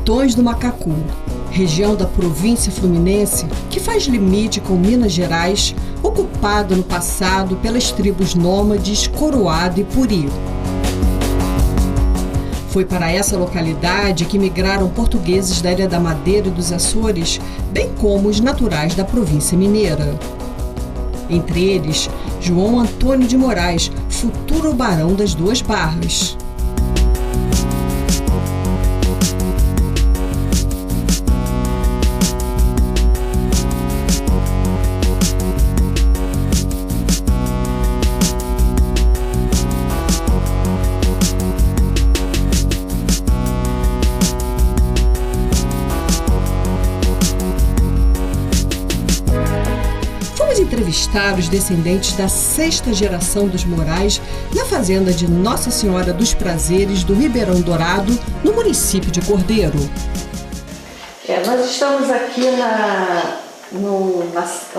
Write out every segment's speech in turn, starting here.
Sertões do Macacu, região da província fluminense que faz limite com Minas Gerais, ocupada no passado pelas tribos nômades Coroado e Puri. Foi para essa localidade que migraram portugueses da Ilha da Madeira e dos Açores, bem como os naturais da província mineira. Entre eles, João Antônio de Moraes, futuro barão das Duas Barras. Entrevistar os descendentes da 6ª geração dos Moraes na fazenda de Nossa Senhora dos Prazeres do Ribeirão Dourado, no município de Cordeiro. Nós estamos aqui na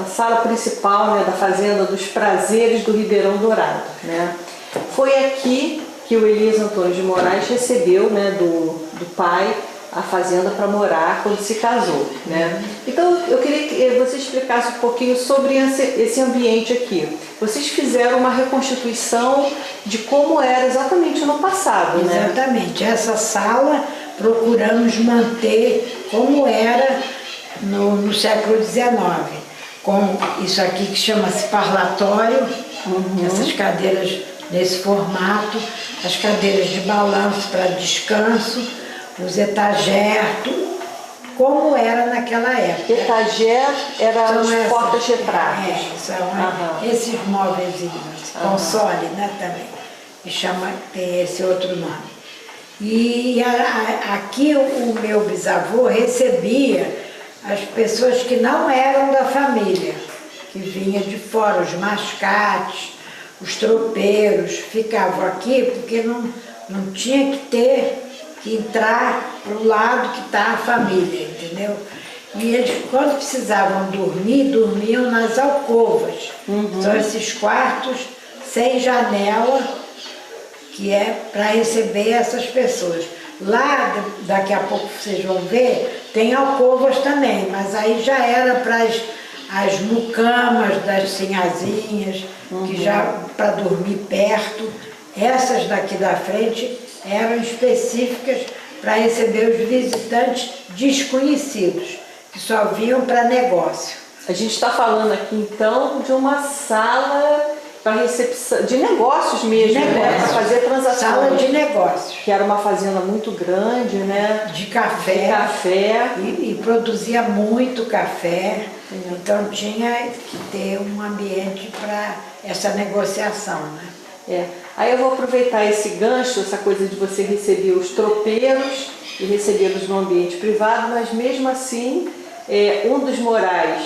sala principal, né, da fazenda dos Prazeres do Ribeirão Dourado, né? Foi aqui que o Elias Antônio de Moraes recebeu, né, do pai a fazenda para morar quando se casou, né? Então eu queria que você explicasse um pouquinho sobre esse ambiente aqui. Vocês fizeram uma reconstituição de como era exatamente no passado, né? Exatamente. Essa sala procuramos manter como era no século XIX, com isso aqui que chama-se parlatório, essas cadeiras nesse formato, as cadeiras de balanço para descanso, os etagères, como era naquela época. Etagère eram as portas retratas. São esses móveis, console, né, também, que tem esse outro nome. E aqui o meu bisavô recebia as pessoas que não eram da família, que vinham de fora, os mascates, os tropeiros, ficavam aqui porque não tinha que entrar para o lado que está a família, entendeu? E eles, quando precisavam dormir, dormiam nas alcovas. São esses quartos sem janela, que é para receber essas pessoas. Lá, daqui a pouco vocês vão ver, tem alcovas também, mas aí já era para as mucamas das sinhazinhas, que já para dormir perto. Essas daqui da frente eram específicas para receber os visitantes desconhecidos, que só vinham para negócio. A gente está falando aqui então de uma sala para recepção, de negócios mesmo, né? Para fazer transações. Sala de negócios. Que era uma fazenda muito grande, né? De café. E produzia muito café, então tinha que ter um ambiente para essa negociação, né? Aí eu vou aproveitar esse gancho, essa coisa de você receber os tropeiros e recebê-los no ambiente privado, mas mesmo assim, um dos Moraes,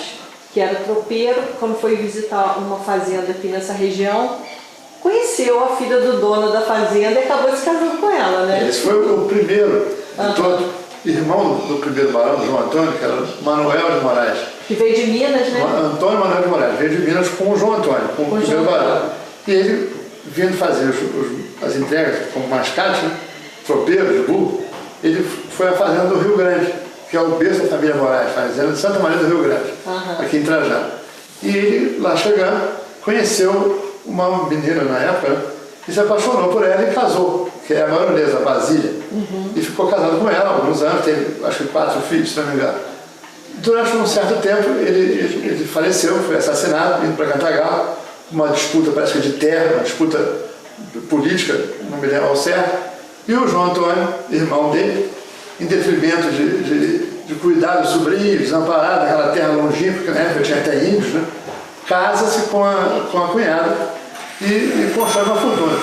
que era tropeiro, quando foi visitar uma fazenda aqui nessa região, conheceu a filha do dono da fazenda e acabou se casando com ela, né? Esse foi o primeiro de todos, irmão do primeiro barão, João Antônio, que era Manuel de Moraes. Que veio de Minas, né? Antônio Manuel de Moraes, veio de Minas com o João Antônio, com o primeiro barão. E ele, vindo fazer as entregas como mascate, né, tropeiro, de burro, ele foi à fazenda do Rio Grande, que é o berço da família Moraes, fazenda de Santa Maria do Rio Grande, aqui em Trajano. E ele, lá chegando, conheceu uma menina na época, né, e se apaixonou por ela e casou, que é a baronesa, a Basília. E ficou casado com ela há alguns anos, teve acho que 4 filhos, se não me engano. Durante um certo tempo ele faleceu, foi assassinado, indo para Cantagalo, uma disputa, parece que de terra, uma disputa política, não me lembro ao certo, e o João Antônio, irmão dele, em detrimento de cuidar do sobrinho, desamparado naquela terra longínqua, porque na época tinha até índios, né? Casa-se com a cunhada e constrói uma fortuna.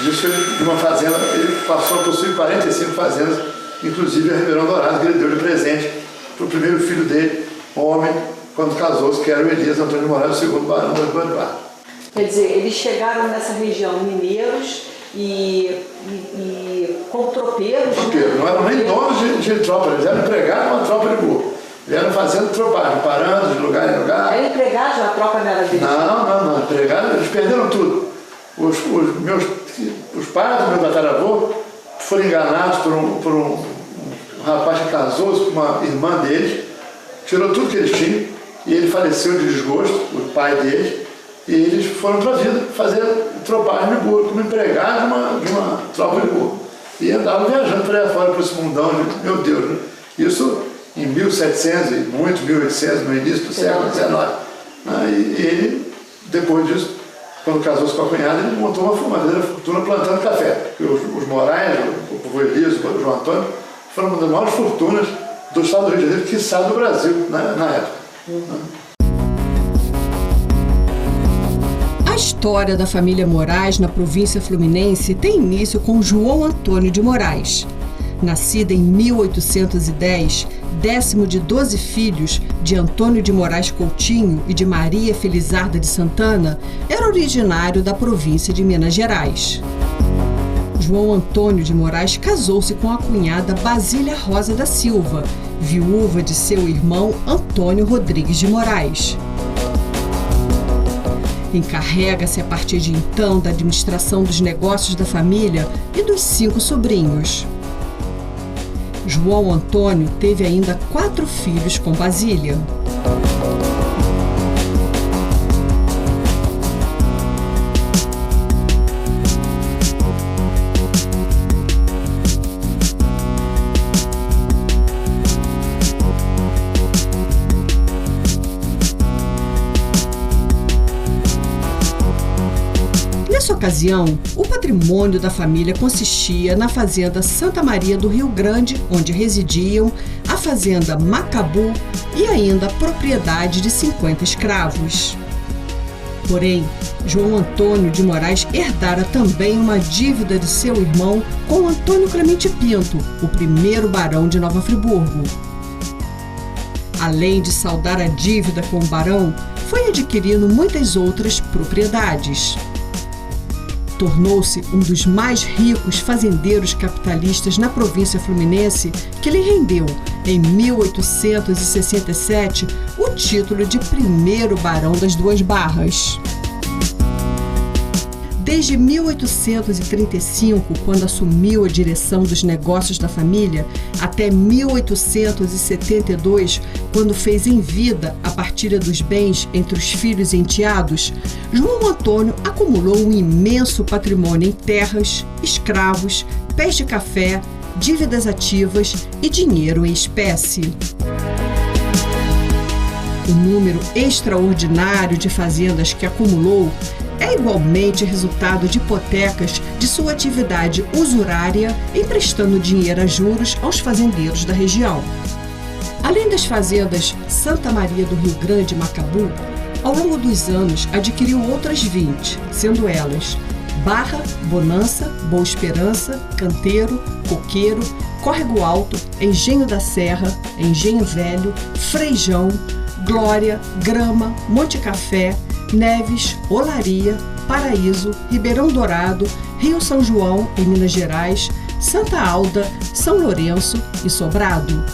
Diz que de uma fazenda, ele passou a possuir 45 fazendas, inclusive a Ribeirão Dourado, que ele deu de presente para o primeiro filho dele, homem, quando casou-se, que era o Elias Antônio de Moraes, o segundo barão das Duas Barras. Quer dizer, eles chegaram nessa região mineiros e como tropeiros. Tropeiro, não eram nem donos de tropa, eles eram empregados de uma tropa de burro. Eles eram fazendo tropagem, parando de lugar em lugar. Era empregado, a tropa não era deles? Não, empregados, eles perderam tudo. Os pais do meu tataravô foram enganados por um um rapaz que casou-se com uma irmã deles, tirou tudo que eles tinham, e ele faleceu de desgosto, o pai deles, e eles foram para a vida fazer tropagem de burro, como empregados de uma tropa de burro. E andavam viajando para aí fora, para esse mundão, meu Deus, né? Isso em 1700 e muito, 1800, no início do século XIX. E ele, depois disso, quando casou-se com a cunhada, ele montou uma verdadeira fortuna plantando café. Os Moraes, o povo Elias, o João Antônio, foram uma das maiores fortunas do estado do Rio de Janeiro, quiçá do Brasil, na época. A história da família Moraes na província fluminense tem início com João Antônio de Moraes. Nascida em 1810, 10º de 12 filhos de Antônio de Moraes Coutinho e de Maria Felizarda de Santana, era originário da província de Minas Gerais. João Antônio de Moraes casou-se com a cunhada Basília Rosa da Silva, viúva de seu irmão Antônio Rodrigues de Moraes. Encarrega-se a partir de então da administração dos negócios da família e dos 5 sobrinhos. João Antônio teve ainda 4 filhos com Basília. Nessa ocasião, o patrimônio da família consistia na fazenda Santa Maria do Rio Grande, onde residiam a fazenda Macabu e ainda a propriedade de 50 escravos. Porém, João Antônio de Moraes herdara também uma dívida de seu irmão com Antônio Clemente Pinto, o primeiro barão de Nova Friburgo. Além de saldar a dívida com o barão, foi adquirindo muitas outras propriedades. Tornou-se um dos mais ricos fazendeiros capitalistas na província fluminense, que lhe rendeu, em 1867, o título de primeiro barão das Duas Barras. Desde 1835, quando assumiu a direção dos negócios da família, até 1872, quando fez em vida a partilha dos bens entre os filhos e enteados, João Antônio acumulou um imenso patrimônio em terras, escravos, pés de café, dívidas ativas e dinheiro em espécie. O número extraordinário de fazendas que acumulou é igualmente resultado de hipotecas de sua atividade usurária, emprestando dinheiro a juros aos fazendeiros da região. Além das fazendas Santa Maria do Rio Grande e Macabu, ao longo dos anos adquiriu outras 20, sendo elas Barra, Bonança, Boa Esperança, Canteiro, Coqueiro, Córrego Alto, Engenho da Serra, Engenho Velho, Freijão, Glória, Grama, Monte Café, Neves, Olaria, Paraíso, Ribeirão Dourado, Rio São João, em Minas Gerais, Santa Alda, São Lourenço e Sobrado.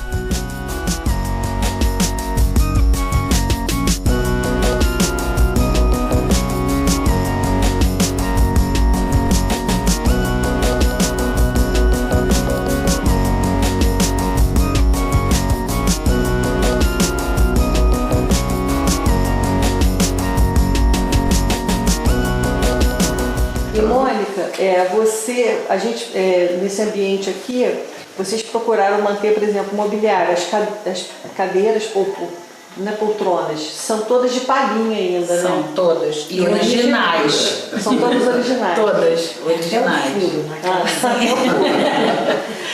E Mônica, nesse ambiente aqui, vocês procuraram manter, por exemplo, mobiliário, as cadeiras, não é poltronas, são todas de palhinha ainda, né? São todas. E originais. São todas originais. Todas originais.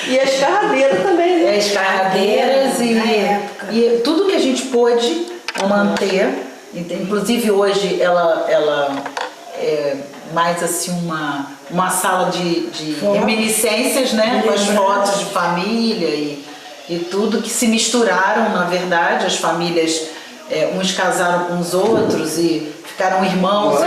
E as carradeiras também, né? As carradeiras e tudo que a gente pôde manter. Inclusive hoje ela é mais assim uma sala de reminiscências, né? Com as fotos de família e tudo que se misturaram, na verdade. As famílias, uns casaram com os outros e ficaram irmãos,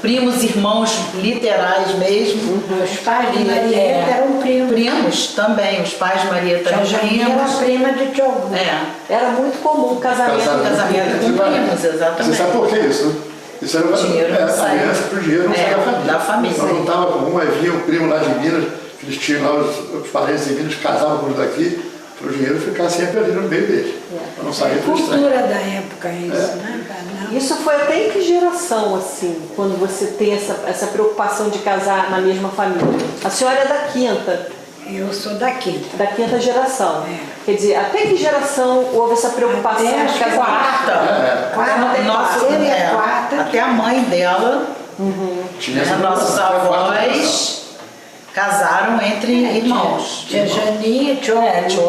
primos, irmãos literais mesmo. Os pais de Marieta eram primos. Primos também, os pais de Marieta eram primos. Era prima de Tiogu. Era muito comum o casamento com primos, exatamente. Você sabe por que isso, né? Isso era aliança para o dinheiro não sair da família. Nós não estava com um, aí vinha um primo lá de Minas, que eles tinham lá os parentes em Minas, casavam com os daqui, para o dinheiro ficar sempre ali no meio deles, para não sair do estranho. Cultura da época isso, né? Isso foi até em que geração, assim, quando você tem essa preocupação de casar na mesma família? A senhora é da quinta. Eu sou da quinta. Da quinta geração. É. Quer dizer, até que geração houve essa preocupação de casar? Quarta. Até a mãe dela, nossos avós casaram entre irmãos. Tia Janinha, tio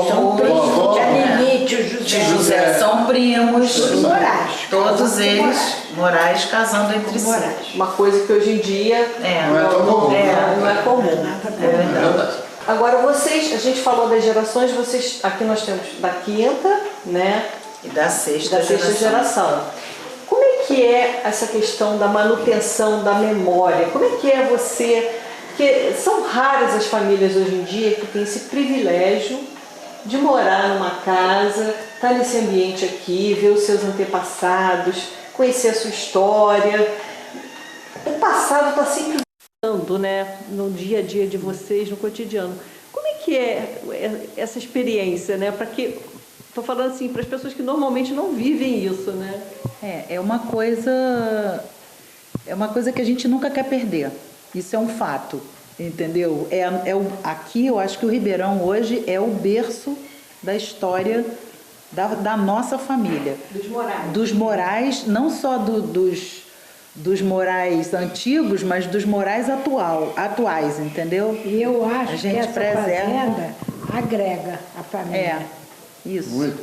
São primos. Tia Nini, tio José são primos. Todos Moraes. Todos eles, Moraes, casando entre si. Uma coisa que hoje em dia Não é tão comum. não é comum. É verdade. Agora vocês, a gente falou das gerações, vocês, aqui nós temos da quinta, né? E da sexta geração. Como é que é essa questão da manutenção da memória? Como é que é você... Porque são raras as famílias hoje em dia que têm esse privilégio de morar numa casa, estar nesse ambiente aqui, ver os seus antepassados, conhecer a sua história. O passado está sempre voltando, né, no dia a dia de vocês, no cotidiano. Como é que é essa experiência, né? Estou falando assim, para as pessoas que normalmente não vivem isso, né? É uma coisa que a gente nunca quer perder. Isso é um fato, entendeu? Aqui eu acho que o Ribeirão hoje é o berço da história da nossa família. Dos Moraes, não só dos Moraes antigos, mas dos Moraes atuais, entendeu? E eu acho que essa fazenda agrega a família. Isso.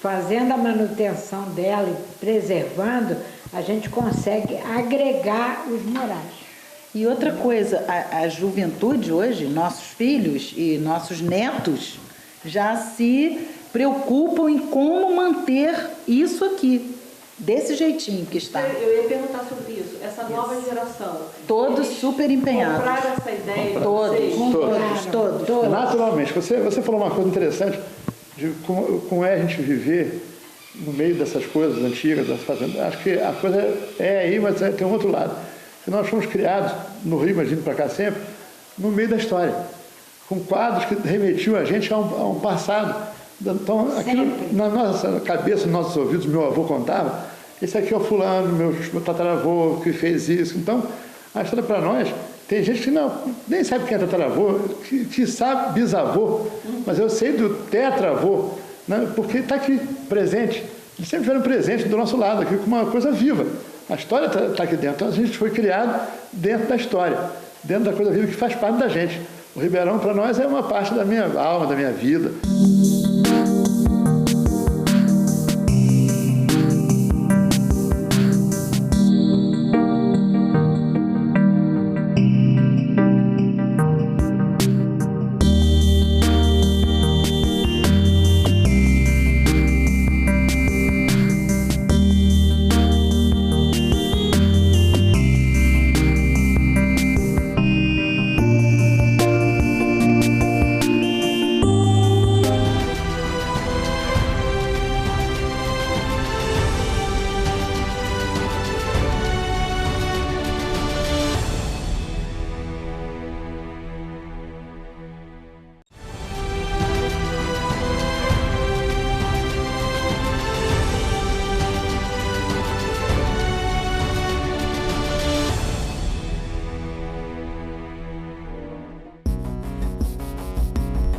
Fazendo a manutenção dela e preservando, a gente consegue agregar os Moraes. E outra coisa, a juventude hoje, nossos filhos e nossos netos, já se preocupam em como manter isso aqui, desse jeitinho que está. Eu ia perguntar sobre isso, essa nova geração. Todos super empenhados. Compraram essa ideia? Todos. Naturalmente, você falou uma coisa interessante de como é a gente viver no meio dessas coisas antigas, das fazendas. Acho que a coisa é aí, mas tem um outro lado. Nós fomos criados no Rio, imagino para cá sempre, no meio da história, com quadros que remetiam a gente a um passado. Então, aquilo, na nossa cabeça, nos nossos ouvidos, meu avô contava, esse aqui é o fulano, meu tataravô que fez isso. Então, a história para nós, tem gente que nem sabe quem é tataravô, que sabe bisavô, mas eu sei do tetravô, né, porque está aqui, presente. Eles sempre estiveram presentes do nosso lado, aqui, como uma coisa viva. A história está aqui dentro. Então, a gente foi criado dentro da história, dentro da coisa viva que faz parte da gente. O Ribeirão, para nós, é uma parte da minha alma, da minha vida.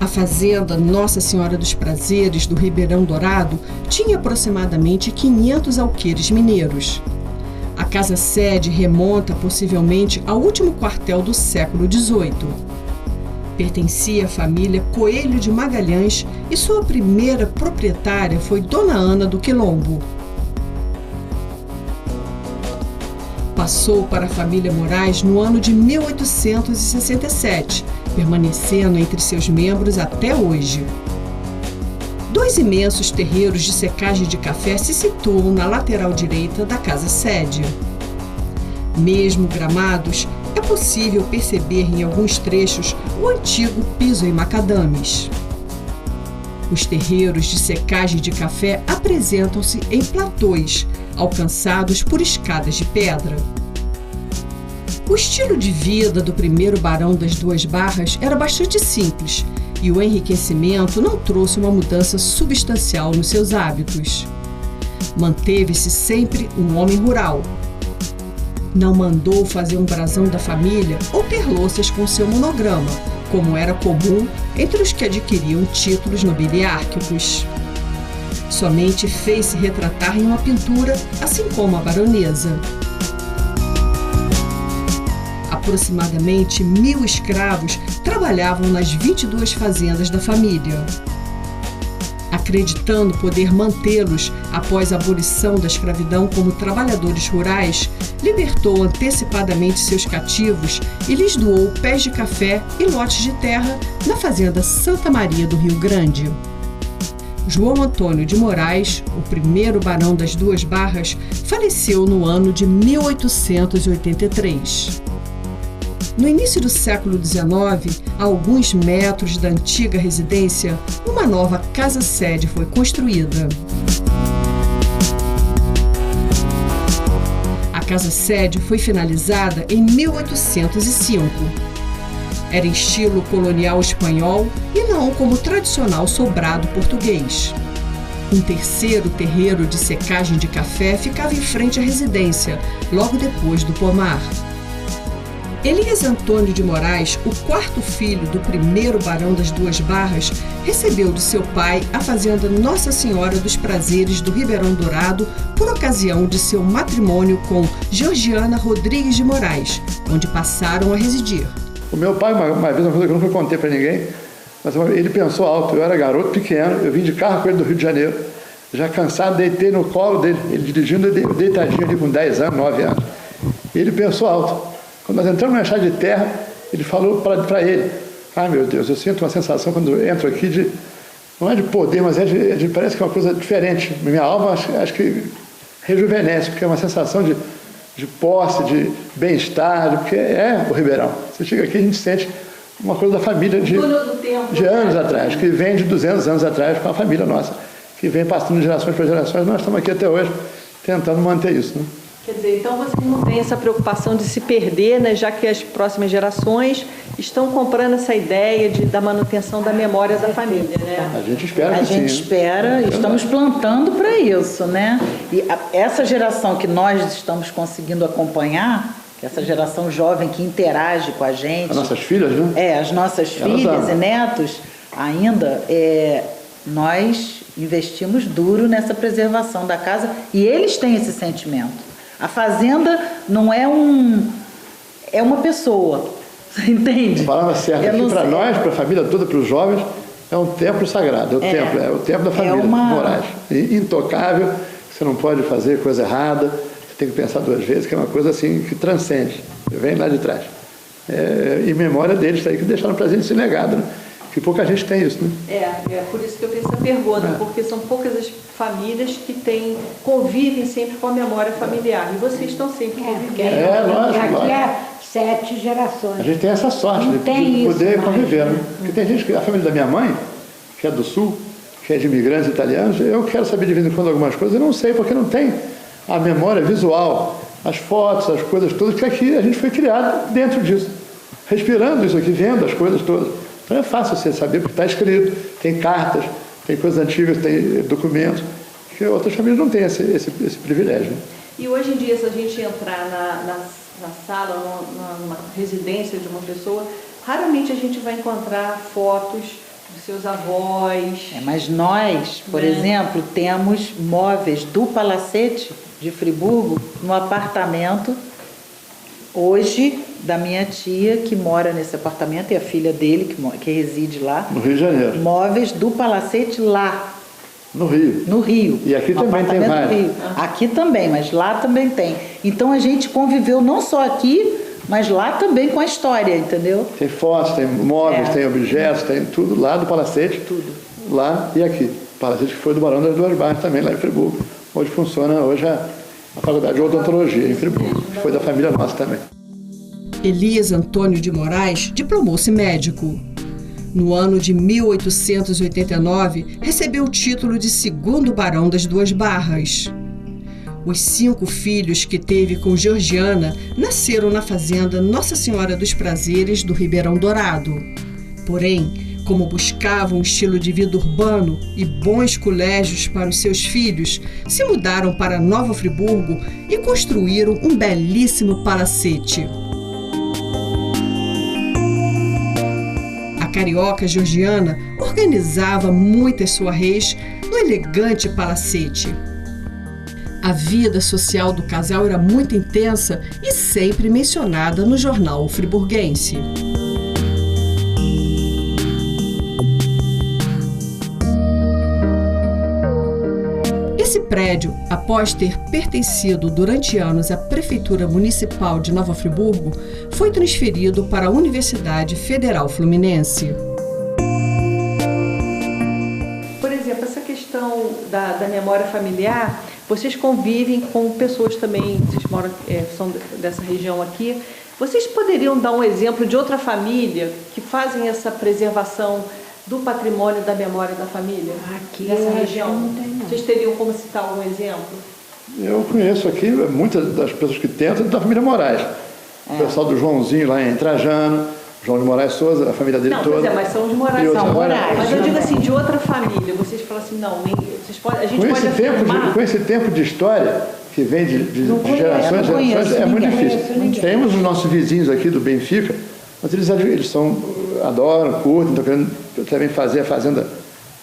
A fazenda Nossa Senhora dos Prazeres do Ribeirão Dourado tinha aproximadamente 500 alqueires mineiros. A casa-sede remonta possivelmente ao último quartel do século XVIII. Pertencia à família Coelho de Magalhães e sua primeira proprietária foi Dona Ana do Quilombo. Passou para a família Moraes no ano de 1867, permanecendo entre seus membros até hoje. Dois imensos terreiros de secagem de café se situam na lateral direita da casa-sede. Mesmo gramados, é possível perceber em alguns trechos o antigo piso em macadames. Os terreiros de secagem de café apresentam-se em platôs, alcançados por escadas de pedra. O estilo de vida do primeiro barão das Duas Barras era bastante simples e o enriquecimento não trouxe uma mudança substancial nos seus hábitos. Manteve-se sempre um homem rural. Não mandou fazer um brasão da família ou ter louças com seu monograma, como era comum entre os que adquiriam títulos nobiliárquicos. Somente fez-se retratar em uma pintura, assim como a baronesa. Aproximadamente 1.000 escravos trabalhavam nas 22 fazendas da família. Acreditando poder mantê-los após a abolição da escravidão como trabalhadores rurais, libertou antecipadamente seus cativos e lhes doou pés de café e lotes de terra na fazenda Santa Maria do Rio Grande. João Antônio de Moraes, o primeiro barão das Duas Barras, faleceu no ano de 1883. No início do século XIX, a alguns metros da antiga residência, uma nova casa-sede foi construída. A casa-sede foi finalizada em 1805. Era em estilo colonial espanhol e não como o tradicional sobrado português. Um terceiro terreiro de secagem de café ficava em frente à residência, logo depois do pomar. Elias Antônio de Moraes, o quarto filho do primeiro barão das Duas Barras, recebeu de seu pai a fazenda Nossa Senhora dos Prazeres do Ribeirão Dourado por ocasião de seu matrimônio com Georgiana Rodrigues de Moraes, onde passaram a residir. O meu pai, uma vez, uma coisa que eu nunca contei para ninguém, mas ele pensou alto. Eu era garoto pequeno, eu vim de carro com ele do Rio de Janeiro, já cansado, deitei no colo dele, ele dirigindo deitadinho ali com 10 anos, 9 anos. E ele pensou alto. Quando nós entramos na estrada de terra, ele falou para ele: ah, meu Deus, eu sinto uma sensação quando eu entro aqui não é de poder, mas parece que é uma coisa diferente. Minha alma acho que rejuvenesce, porque é uma sensação de posse, de bem-estar, porque é o Ribeirão. Você chega aqui, a gente sente uma coisa da família de anos atrás, que vem de 200 anos atrás com a família nossa, que vem passando de gerações para gerações. Nós estamos aqui até hoje tentando manter isso, né? Quer dizer, então você não tem essa preocupação de se perder, né, já que as próximas gerações estão comprando essa ideia da manutenção da memória da família, né? A gente espera que sim. A gente espera, estamos plantando para isso, né? E essa geração que nós estamos conseguindo acompanhar, essa geração jovem que interage com a gente... As nossas filhas, né? As nossas filhas e netos, ainda, nós investimos duro nessa preservação da casa e eles têm esse sentimento. A fazenda não é é uma pessoa, você entende? A palavra certa aqui para nós, para a família toda, para os jovens, é um templo sagrado, é o templo da família Moraes. Intocável, você não pode fazer coisa errada, você tem que pensar 2 vezes, que é uma coisa assim que transcende, vem lá de trás. Em memória deles, aí que deixaram para a gente esse legado, né? Que pouca gente tem isso, né? É por isso que eu fiz essa pergunta, porque são poucas as famílias que convivem sempre com a memória familiar. E vocês estão sempre convivendo. Lógico. Aqui há 7 gerações. A gente tem essa sorte de poder conviver, né? Porque tem gente, a família da minha mãe, que é do Sul, que é de imigrantes italianos, eu quero saber de vez em quando algumas coisas, eu não sei, porque não tem a memória visual, as fotos, as coisas todas, que aqui a gente foi criado dentro disso, respirando isso aqui, vendo as coisas todas. Então é fácil você saber, porque está escrito, tem cartas, tem coisas antigas, tem documentos, que outras famílias não têm esse privilégio. E hoje em dia, se a gente entrar na sala, numa residência de uma pessoa, raramente a gente vai encontrar fotos dos seus avós. Mas nós, por exemplo, temos móveis do Palacete de Friburgo no apartamento hoje da minha tia, que mora nesse apartamento, e a filha dele, que reside lá. No Rio de Janeiro. Móveis do Palacete lá. No Rio. No Rio. E aqui também tem vários. Aqui também, mas lá também tem. Então a gente conviveu não só aqui, mas lá também com a história, entendeu? Tem fotos, tem móveis, tem objetos, tem tudo lá do Palacete. Tudo. Lá e aqui. O Palacete que foi do Barão das Duas Barras também, lá em Friburgo. Onde funciona hoje a Faculdade de Odontologia, em Friburgo. Foi da família nossa também. Elias Antônio de Moraes diplomou-se médico. No ano de 1889, recebeu o título de 2º Barão das Duas Barras. Os 5 filhos que teve com Georgiana nasceram na fazenda Nossa Senhora dos Prazeres do Ribeirão Dourado. Porém, Como buscavam um estilo de vida urbano e bons colégios para os seus filhos, se mudaram para Nova Friburgo e construíram um belíssimo palacete. A carioca georgiana organizava muitas soirées no elegante palacete. A vida social do casal era muito intensa e sempre mencionada no jornal friburguense. Esse prédio, após ter pertencido durante anos à Prefeitura Municipal de Nova Friburgo, foi transferido para a Universidade Federal Fluminense. Por exemplo, essa questão da memória familiar, vocês convivem com pessoas também, vocês moram, são dessa região aqui, vocês poderiam dar um exemplo de outra família que fazem essa preservação do patrimônio da memória da família? Aqui nessa região? Não tem, não. Vocês teriam como citar algum exemplo? Eu conheço aqui muitas das pessoas que tentam da família Moraes. O pessoal do Joãozinho lá em Trajano, João de Moraes Souza, a família dele não, toda. Pois é, mas são os Moraes. São Moraes. Mas eu digo assim, de outra família. Vocês falam assim, não, vocês podem, a gente pode afirmar... Com esse tempo de história que vem de gerações, é muito difícil. Temos os nossos vizinhos aqui do Benfica, mas eles adoram, curtem, estão querendo também fazer a fazenda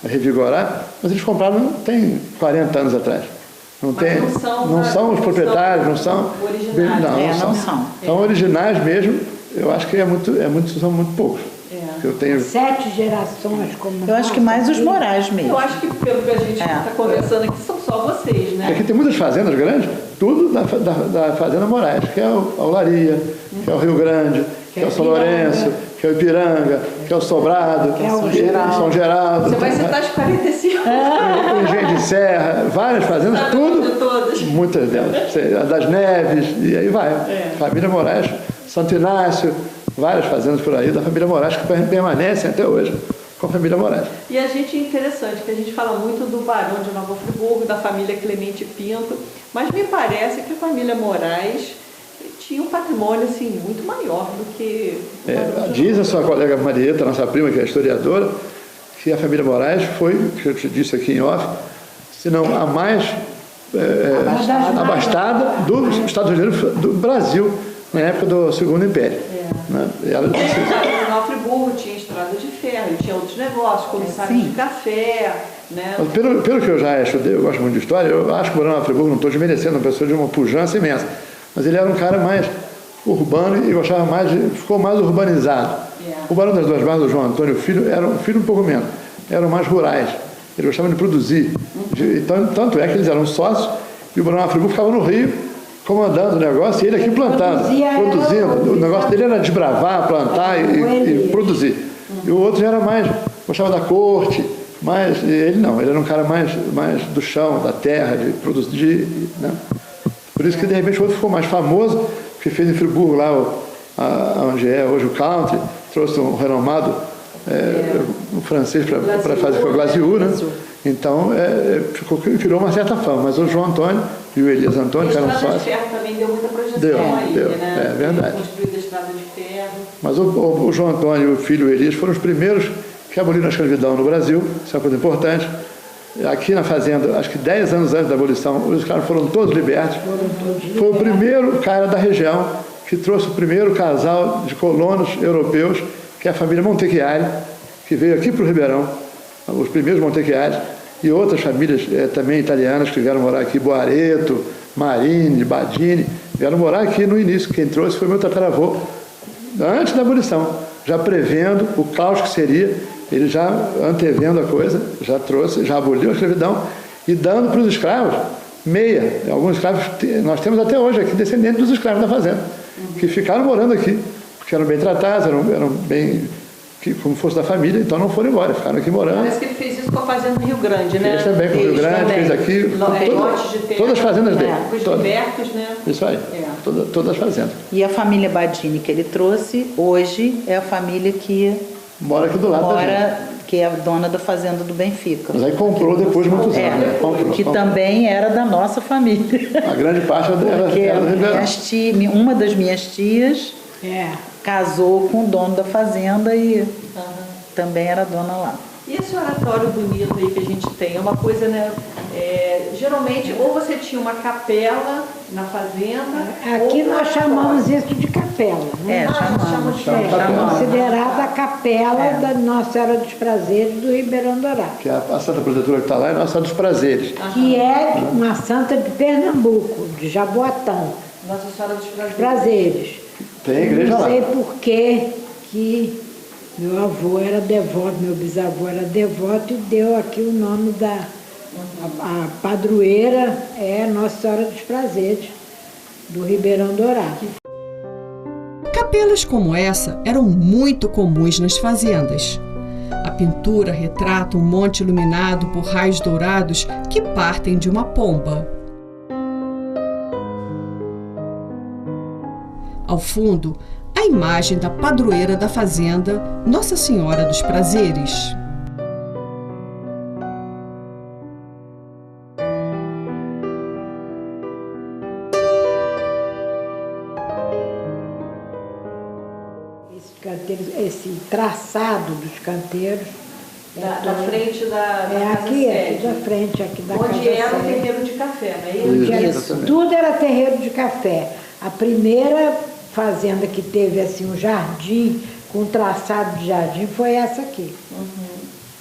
revigorar, mas eles compraram tem 40 anos atrás. Não são os proprietários, não são originais. Não são. São originais mesmo. Eu acho que são muito poucos. Eu tenho 7 gerações como eu acho que mais os Moraes mesmo. Eu acho que pelo que a gente está conversando aqui, são só vocês, né? Aqui tem muitas fazendas grandes, tudo da Fazenda Moraes, que é a Olaria, que é o Rio Grande, que é o São Lourenço, que é o Ipiranga, que é o Sobrado, que é o São Geraldo. Você vai citar as 45. O Engenho de Serra, várias fazendas, tudo. Todas. Muitas delas. A das Neves, e aí vai. Família Moraes, Santo Inácio, várias fazendas por aí da família Moraes que permanecem até hoje com a família Moraes. E a gente é interessante, que a gente fala muito do Barão de Nova Friburgo, da família Clemente Pinto, mas me parece que a família Moraes tinha um patrimônio assim, muito maior do que... Diz a sua colega Marieta, nossa prima, que é historiadora, que a família Moraes foi, que eu te disse aqui em off, se não a mais abastada do Estado Unido do Brasil, na época do Segundo Império. Nova Friburgo tinha estrada de ferro, tinha outros negócios, comissários de café, né? Mas pelo que eu já estudei, eu gosto muito de história, eu acho que o Barão de Nova Friburgo, não estou desmerecendo, uma pessoa de uma pujança imensa, mas ele era um cara mais urbano e gostava ficou mais urbanizado. O Barão das Duas Barras, o João Antônio Filho, era um filho um pouco menos, eram mais rurais, ele gostava de produzir. Tanto é que eles eram sócios e o Barão de Nova Friburgo ficava no Rio, comandando o negócio, e ele aqui plantando, produzindo. O negócio dele era desbravar, plantar e produzir. E o outro já era mais, gostava da corte, mas ele não, ele era um cara mais do chão, da terra, de produzir. Né? Por isso que de repente o outro ficou mais famoso, porque fez em Friburgo lá, onde é hoje o country, trouxe um renomado um francês para fazer com a Glaziour, né? Então, criou uma certa fama, mas o João Antônio e o Elias Antônio, que eram sócios... A estrada de ferro também deu muita projeção aí, né? É verdade. Construída a estrada de ferro. Mas o João Antônio e o filho Elias foram os primeiros que aboliram a escravidão no Brasil, isso é uma coisa importante. Aqui na fazenda, acho que 10 anos antes da abolição, os escravos foram todos libertos. Foi o primeiro cara da região que trouxe o primeiro casal de colonos europeus, que é a família Montechiari, que veio aqui para o Ribeirão, os primeiros Montechiari, e outras famílias também italianas que vieram morar aqui, Boareto, Marini, Badini, vieram morar aqui no início. Quem trouxe foi meu tataravô, antes da abolição, já prevendo o caos que seria, ele já antevendo a coisa, já trouxe, já aboliu a escravidão e dando para os escravos meia. Alguns escravos, nós temos até hoje aqui descendentes dos escravos da fazenda, que ficaram morando aqui, porque eram bem tratados, eram bem... como fosse da família, então não foram embora, ficaram aqui morando. Parece que ele fez isso com a fazenda do Rio Grande, né? Fez também com o Rio Grande, fez aqui, todas as fazendas dele. Os libertos, né? Isso aí, todas as fazendas. E a família Badini que ele trouxe, hoje é a família que mora aqui do lado da gente. Que é a dona da fazenda do Benfica. Mas aí comprou depois de muitos anos, né? Que também era da nossa família. A grande parte era do Ribeirão. Uma das minhas tias casou com o dono da fazenda e também era dona lá. E esse oratório bonito aí que a gente tem, é uma coisa, né? Geralmente, ou você tinha uma capela na fazenda... Aqui nós chamamos isso de capela, né? Chamamos. Considerada a capela da Nossa Senhora dos Prazeres do Ribeirão Dourado. Que a Santa Protetora que está lá é Nossa Senhora dos Prazeres. Que é uma santa de Pernambuco, de Jaboatão. Nossa Senhora dos Prazeres. Tem a igreja lá. Não sei por que meu avô era devoto, meu bisavô era devoto e deu aqui o nome da... A padroeira é Nossa Senhora dos Prazeres, do Ribeirão Dourado. Capelas como essa eram muito comuns nas fazendas. A pintura retrata um monte iluminado por raios dourados que partem de uma pomba. Ao fundo, a imagem da padroeira da fazenda, Nossa Senhora dos Prazeres. Esse traçado dos canteiros da frente da casa aqui, sede. da frente aqui da casa onde era o sede. terreiro de café, não é isso? Tudo era terreiro de café. A primeira fazenda que teve assim um jardim com traçado de jardim foi essa aqui.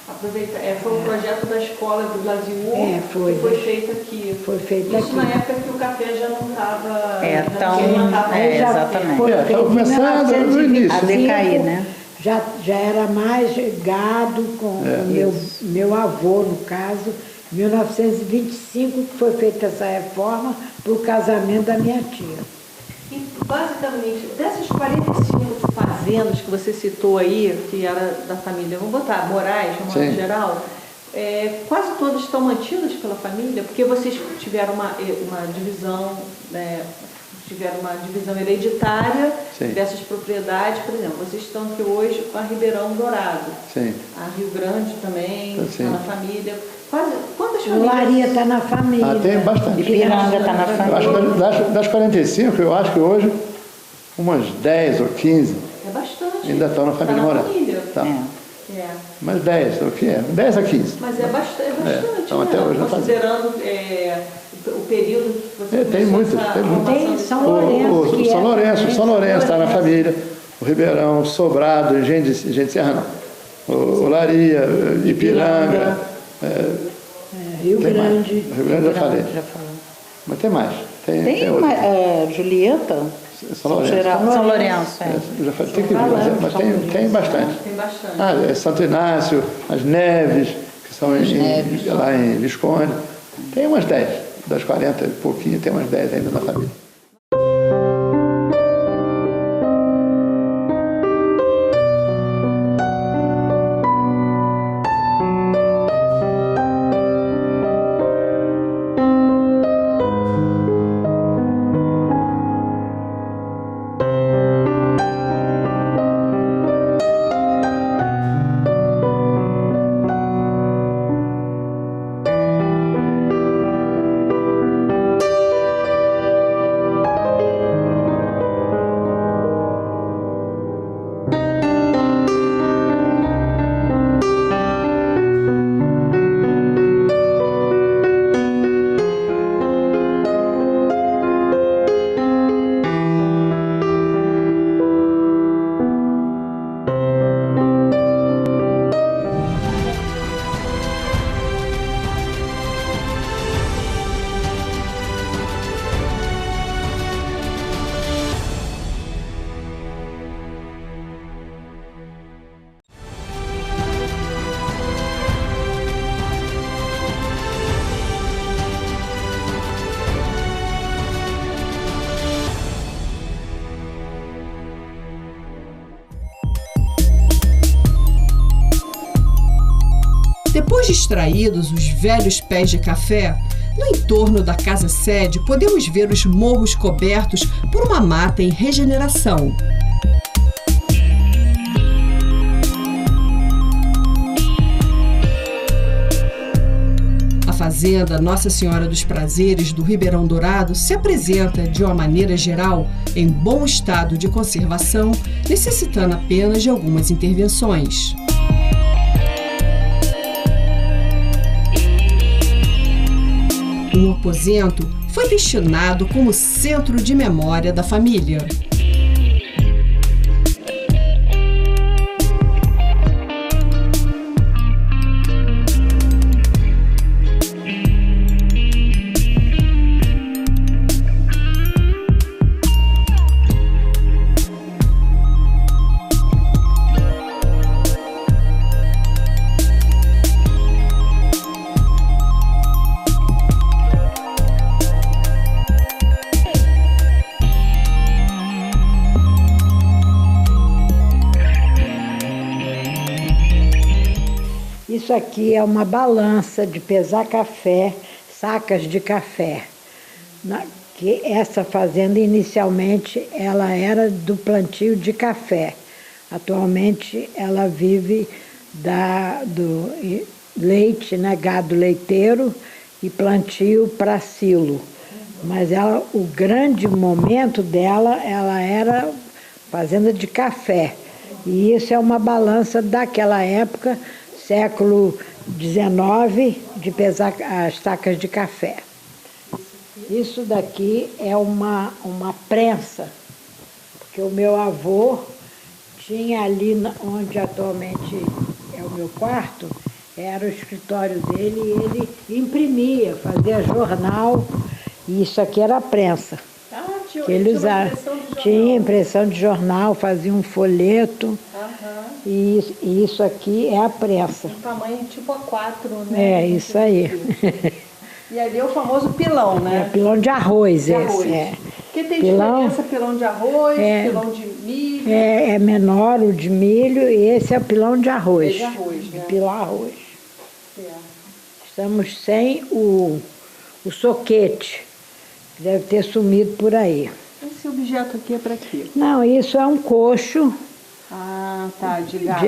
Aproveita, foi um projeto da escola do Brasil foi. Que foi feito aqui. Foi feito Isso aqui. na época que o café já não estava... Exatamente. Foi feito estava começando no início. A decair, né? Já era mais gado com meu avô, no caso, em 1925, que foi feita essa reforma para o casamento da minha tia. E, basicamente, dessas 45 fazendas que você citou aí, que era da família, vamos botar Moraes, de modo geral, quase todas estão mantidas pela família, porque vocês tiveram uma divisão, tiveram uma divisão hereditária dessas propriedades. Por exemplo, vocês estão aqui hoje com a Ribeirão Dourado. Sim. A Rio Grande também está na família. Quantas famílias? Olaria está na família. Tem bastante. Ipiranga está na família. Eu acho que das 45, eu acho que hoje umas 10 ou 15 É bastante. ainda estão na família Moraes. Tá. Mas 10, o que é? 10 a 15. Mas é bastante, então, até hoje considerando o período que você tem muito. Tem São Lourenço. São Lourenço está na família. O Ribeirão, Sobrado, gente Serrana. Olaria, Ipiranga. Rio Grande. Rio Grande eu falei. Mas tem mais. Tem Julieta? São Lourenço. São Lourenço, Já falei, tem que ver, mas tem bastante. Tem bastante. Santo Inácio, as Neves, que são lá em Visconde. Tem umas 10. Das 40 e pouquinho, tem umas 10 ainda na família. Depois de extraídos os velhos pés de café, no entorno da casa-sede podemos ver os morros cobertos por uma mata em regeneração. A fazenda Nossa Senhora dos Prazeres do Ribeirão Dourado se apresenta, de uma maneira geral, em bom estado de conservação, necessitando apenas de algumas intervenções. Um aposento foi destinado como centro de memória da família. Isso aqui é uma balança de pesar café, sacas de café. Que essa fazenda inicialmente ela era do plantio de café. Atualmente ela vive do leite, né, gado leiteiro e plantio para silo. Mas o grande momento dela, ela era fazenda de café. E isso é uma balança daquela época, século XIX, de pesar as sacas de café. Isso daqui é uma prensa, porque o meu avô tinha ali onde atualmente é o meu quarto, era o escritório dele e ele imprimia, fazia jornal, e isso aqui era a prensa. Que ele usava. Tinha impressão de jornal, fazia um folheto. E isso aqui é a prensa. Um tamanho tipo A4, né? É, isso aí. E ali é o famoso pilão, né? É pilão de arroz, de arroz. esse. É. Porque tem diferença pilão de arroz, pilão de milho. É menor o de milho e esse é o pilão de arroz. De arroz, né? De pilar arroz. É. Estamos sem o soquete, que deve ter sumido por aí. Esse objeto aqui é para quê? Não, isso é um coxo. Ah, tá, de gado.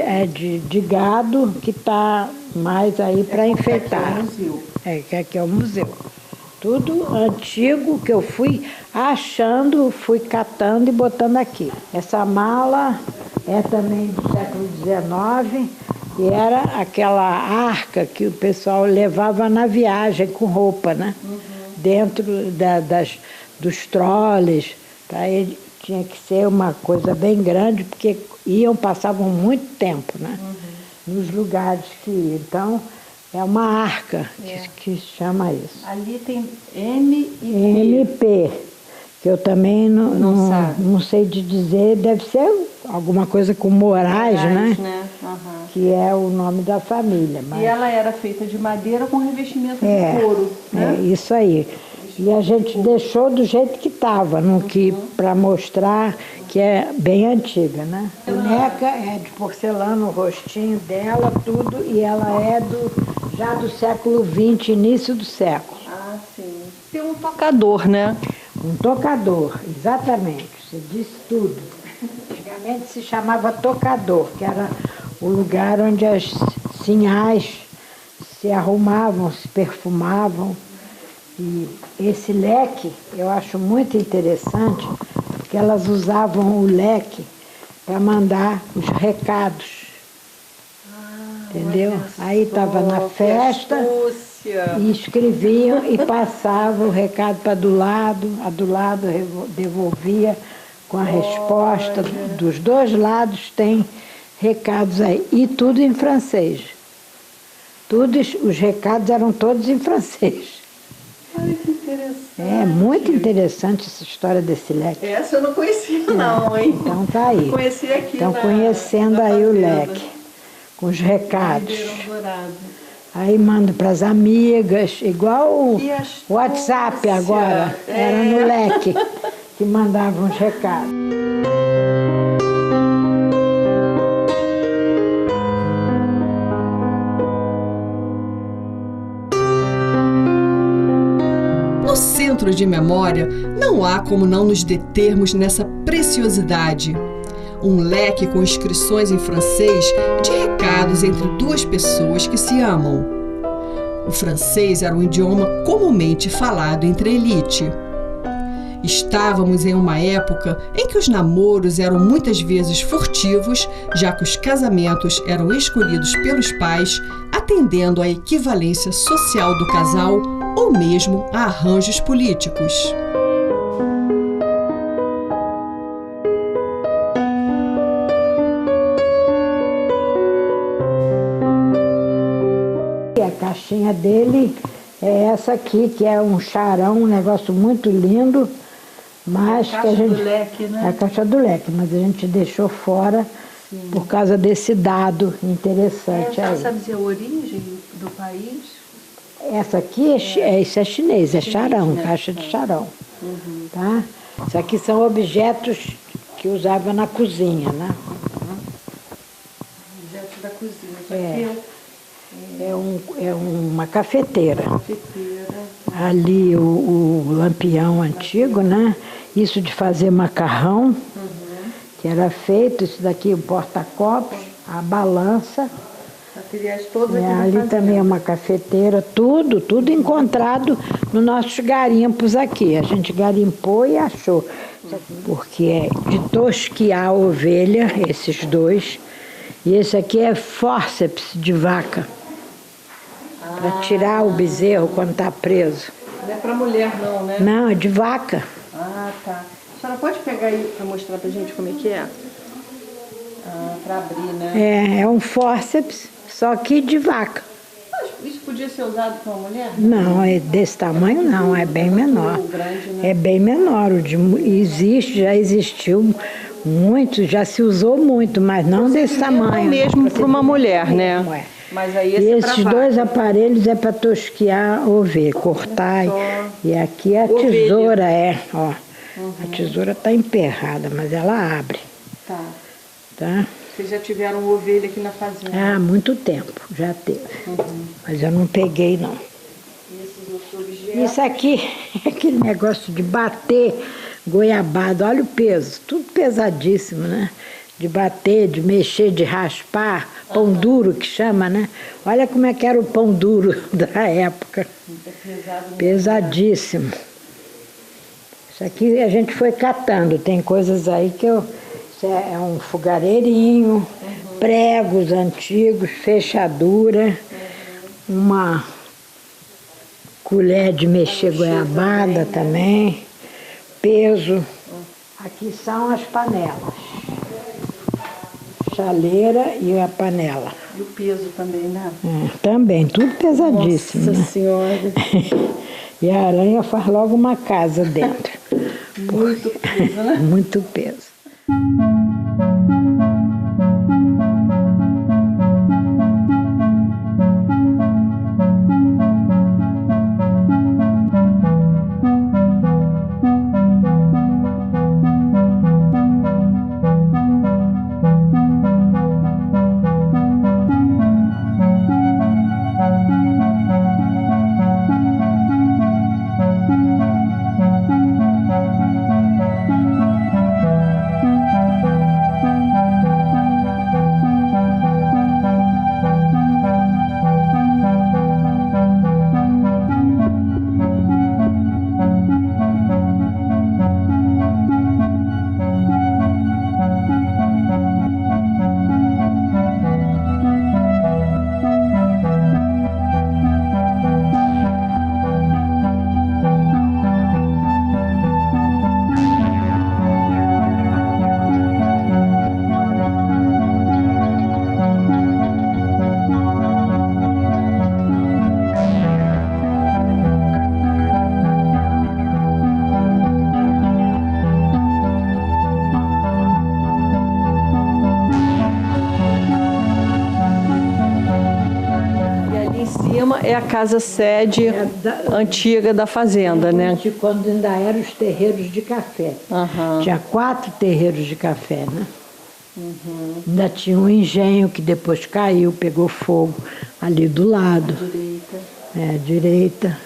De gado que está mais aí para enfeitar. Aqui é o museu. Que aqui é o museu. Tudo antigo que eu fui achando, fui catando e botando aqui. Essa mala é também do século XIX e era aquela arca que o pessoal levava na viagem com roupa, né? Dentro dos trolleys. Para ele tinha que ser uma coisa bem grande, porque passavam muito tempo, né? Nos lugares que iam. Então, é uma arca que chama isso. Ali tem M e MP, que eu também não sei de dizer, deve ser alguma coisa com Moraes, né? Que é o nome da família. Mas... E ela era feita de madeira com revestimento de couro, né? É, isso aí. E a gente deixou do jeito que estava, para mostrar que é bem antiga, né? A boneca é de porcelana, o rostinho dela, tudo, e ela é já do século XX, início do século. Ah, sim. Tem um tocador, né? Um tocador, exatamente. Você disse tudo. Antigamente se chamava tocador, que era o lugar onde as sinhás se arrumavam, se perfumavam. E esse leque eu acho muito interessante, porque elas usavam o leque para mandar os recados. Entendeu? Aí estava na festa e escreviam e passavam o recado para do lado, a do lado devolvia com a resposta. Dos dois lados tem recados aí, e tudo em francês. Os recados eram todos em francês. Olha que interessante. É muito interessante essa história desse leque. Essa eu não conhecia não, hein? Então tá aí. Conheci aqui. Estão conhecendo aí o leque, com os recados. Aí mando para as amigas, igual o WhatsApp agora, era no leque que mandavam os recados. No Centro de Memória, não há como não nos determos nessa preciosidade. Um leque com inscrições em francês de recados entre duas pessoas que se amam. O francês era um idioma comumente falado entre a elite. Estávamos em uma época em que os namoros eram muitas vezes furtivos, já que os casamentos eram escolhidos pelos pais, atendendo à equivalência social do casal ou mesmo a arranjos políticos. A caixinha dele é essa aqui, que é um charão, um negócio muito lindo, mas a caixa do leque, né? É a caixa do leque, mas a gente deixou fora por causa desse dado interessante aí. Sabe dizer a origem do país? Essa aqui isso é chinês, é charão, caixa de charão. Tá? Isso aqui são objetos que usava na cozinha, né? Objetos da cozinha. Isso aqui é uma cafeteira. Ali o lampião antigo, né? Isso de fazer macarrão, que era feito, isso daqui o porta-copos, a balança. Materiais todos aqui ali também é uma cafeteira, tudo encontrado nos nossos garimpos aqui. A gente garimpou e achou. Porque é de tosquiar a ovelha, esses dois. E esse aqui é fórceps de vaca. Para tirar o bezerro quando está preso. Não é para mulher não, né? Não, é de vaca. Ah, tá. A senhora pode pegar aí para mostrar pra gente como é que é? Para abrir, né? É um fórceps, só que de vaca. Mas isso podia ser usado para uma mulher? Não, é desse tamanho não, é bem menor. Grande, né? É bem menor. Já existiu muito, já se usou muito, mas não desse tamanho. Mesmo para uma mulher, né? É. Mas aí e esses dois aparelhos é para tosquiar ou ver, cortar. E aqui a tesoura ó. A tesoura está emperrada, mas ela abre. Tá? Vocês já tiveram ovelha aqui na fazenda? Há muito tempo, já teve. Mas eu não peguei, não. E esses outros objetos? Isso aqui é aquele negócio de bater goiabada. Olha o peso, tudo pesadíssimo, né? De bater, de mexer, de raspar, pão duro que chama, né? Olha como é que era o pão duro da época. Pesadíssimo. Isso aqui a gente foi catando, tem coisas aí que isso é um fogareirinho, pregos antigos, fechadura, uma colher de mexer goiabada também, peso. Aqui são as panelas. Chaleira e a panela. E o peso também, né? Também, tudo pesadíssimo. Nossa né? Senhora! E a aranha faz logo uma casa dentro. Muito peso, né? Muito peso. É a casa-sede antiga da fazenda, né? De quando ainda eram os terreiros de café. Tinha 4 terreiros de café, né? Ainda tinha um engenho que depois caiu, pegou fogo ali do lado. À direita.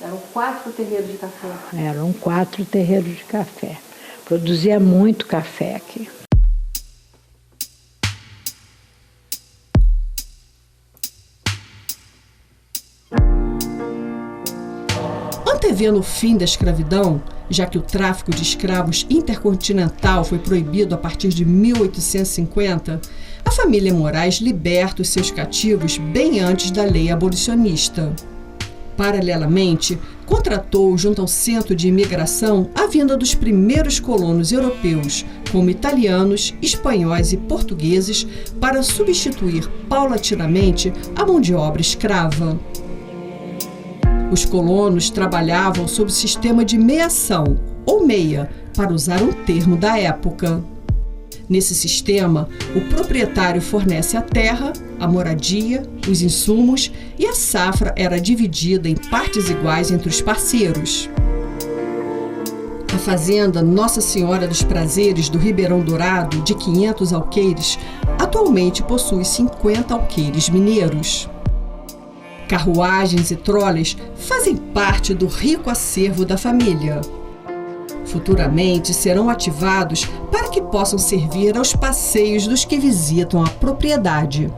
Eram 4 terreiros de café. Eram 4 terreiros de café. Produzia muito café aqui. Antevendo o fim da escravidão, já que o tráfico de escravos intercontinental foi proibido a partir de 1850, a família Moraes liberta os seus cativos bem antes da lei abolicionista. Paralelamente, contratou junto ao Centro de Imigração a vinda dos primeiros colonos europeus, como italianos, espanhóis e portugueses, para substituir paulatinamente a mão de obra escrava. Os colonos trabalhavam sob o sistema de meação, ou meia, para usar um termo da época. Nesse sistema, o proprietário fornece a terra, a moradia, os insumos e a safra era dividida em partes iguais entre os parceiros. A fazenda Nossa Senhora dos Prazeres do Ribeirão Dourado, de 500 alqueires, atualmente possui 50 alqueires mineiros. Carruagens e troles fazem parte do rico acervo da família. Futuramente serão ativados para que possam servir aos passeios dos que visitam a propriedade.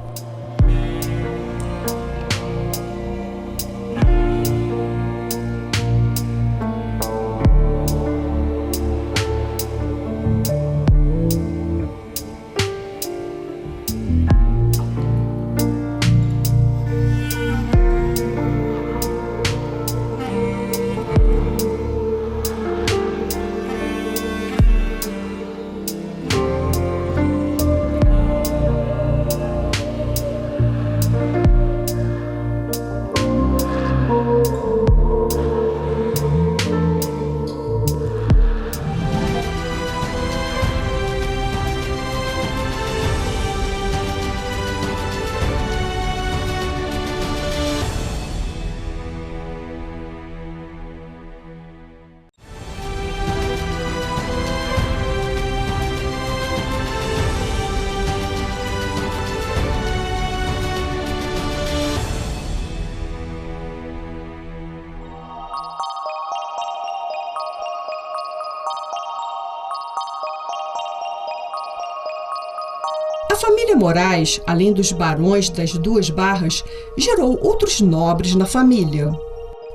A família Moraes, além dos barões das Duas Barras, gerou outros nobres na família.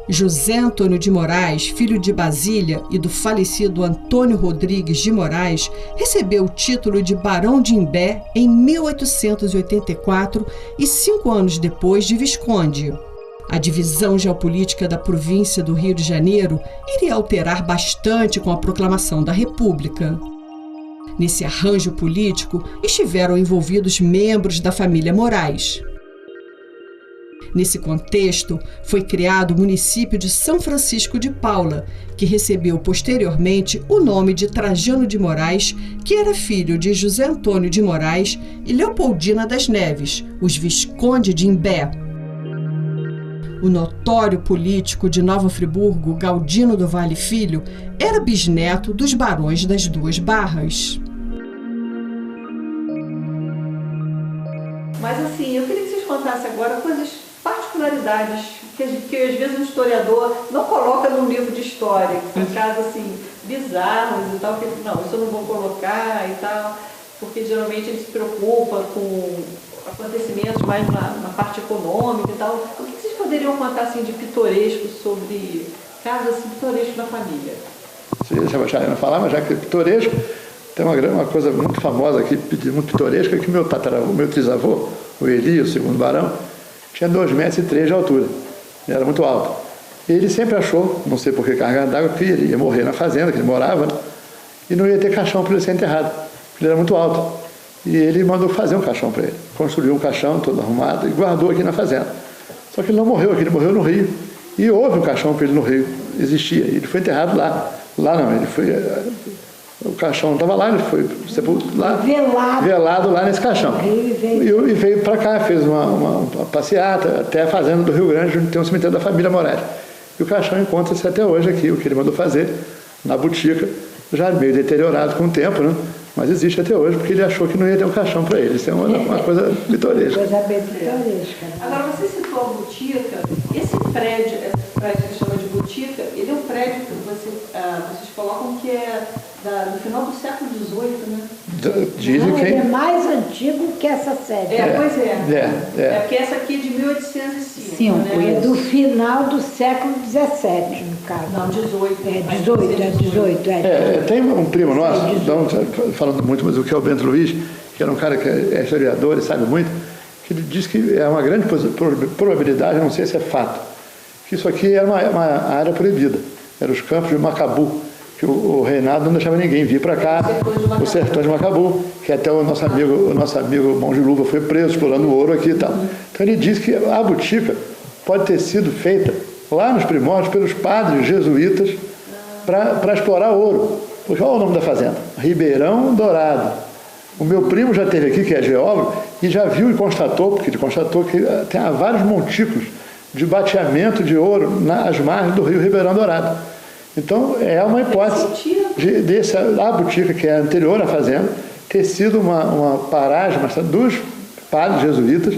José Antônio de Moraes, filho de Basília e do falecido Antônio Rodrigues de Moraes, recebeu o título de Barão de Imbé em 1884 e 5 anos depois de Visconde. A divisão geopolítica da província do Rio de Janeiro iria alterar bastante com a proclamação da República. Nesse arranjo político estiveram envolvidos membros da família Moraes. Nesse contexto, foi criado o município de São Francisco de Paula, que recebeu posteriormente o nome de Trajano de Moraes, que era filho de José Antônio de Moraes e Leopoldina das Neves, os Visconde de Imbé. O notório político de Nova Friburgo, Galdino do Vale Filho, era bisneto dos barões das Duas Barras. Mas assim, eu queria que vocês contassem agora particularidades que às vezes o historiador não coloca num livro de história, que são casos assim, bizarros e tal, que não, isso eu não vou colocar e tal, porque geralmente ele se preocupa com acontecimentos mais na parte econômica e tal. O que vocês poderiam contar assim, de pitoresco sobre casos assim, pitorescos na família? Você ia falar, mas já que é pitoresco, tem uma coisa muito famosa aqui, muito pitoresca, que o meu trisavô, o Eli, o segundo barão, tinha 2,3 metros de altura. Ele era muito alto. E ele sempre achou, não sei por que carga d'água, que ele ia morrer na fazenda, que ele morava, né? E não ia ter caixão para ele ser enterrado, porque ele era muito alto. E ele mandou fazer um caixão para ele. Construiu um caixão todo arrumado e guardou aqui na fazenda. Só que ele não morreu aqui, ele morreu no Rio. E houve um caixão para ele no Rio, existia. E ele foi enterrado lá. Lá não, ele foi... O caixão não estava lá, ele foi sepultado lá, velado lá nesse caixão. E veio para cá, fez uma passeata até a fazenda do Rio Grande, onde tem um cemitério da família Moraes. E o caixão encontra-se até hoje aqui, o que ele mandou fazer na Botica, já meio deteriorado com o tempo, né? Mas existe até hoje, porque ele achou que não ia ter um caixão para ele. Isso é uma coisa pitoresca. Coisa bem pitoresca. Agora, você citou a Botica, esse prédio que chama de Botica, ele é um prédio que vocês colocam que é do final do século XVIII, né? Dizem que ele é mais antigo que essa sede. Pois é. Porque essa aqui é de 1805, né? É do final do século XVII, no caso. Não, 18. É 18. Tem um primo nosso, falando muito, mas o que é o Bento Luiz, que era um cara que é historiador e sabe muito, que ele diz que é uma grande probabilidade, não sei se é fato, que isso aqui era uma área proibida. Eram os campos de Macabu, que o reinado não deixava ninguém vir para cá, os sertões de Macabu, que até o nosso amigo Mão de Luva foi preso, explorando o ouro aqui e tal. Então ele diz que a botica pode ter sido feita lá nos primórdios pelos padres jesuítas para explorar ouro. Porque olha o nome da fazenda, Ribeirão Dourado. O meu primo já esteve aqui, que é geólogo, e já viu e constatou, porque ele constatou que tem vários montículos de bateamento de ouro nas margens do rio Ribeirão Dourado. Então, é uma hipótese a botica, que é anterior à fazenda, ter sido uma paragem dos padres jesuítas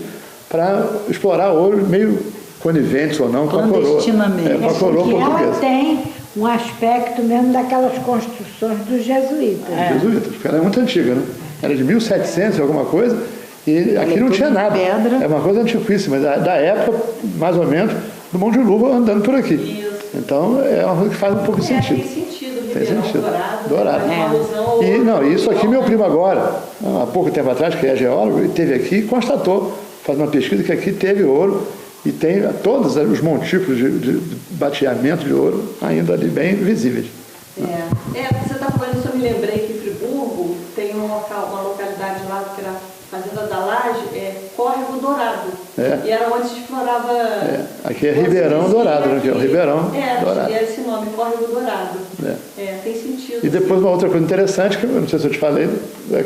para explorar ouro, meio coniventes ou não com a coroa. Com a coroa portuguesa. Ela tem um aspecto mesmo daquelas construções dos jesuítas. Jesuítas, porque ela é muito antiga, né? Era de 1700 alguma coisa, e aqui não tinha nada. Pedra. É uma coisa antiquíssima, da época, mais ou menos, do Mão de Luva andando por aqui. Isso. Então, é uma coisa que faz um pouco de sentido. Tem sentido, Tem sentido. Dourado. Isso aqui, meu primo agora, há pouco tempo atrás, que é geólogo, ele esteve aqui e constatou, faz uma pesquisa, que aqui teve ouro, e tem todos os montículos de bateamento de ouro ainda ali bem visíveis. Você está falando isso, eu me lembrei que em Friburgo tem uma localidade lá, que era a Fazenda da Laje, Córrego Dourado. E era onde se explorava... Aqui é Ribeirão Dourado, né? Que é o Ribeirão Dourado. É esse nome, Córrego Dourado. Tem sentido. E depois uma outra coisa interessante, que eu não sei se eu te falei,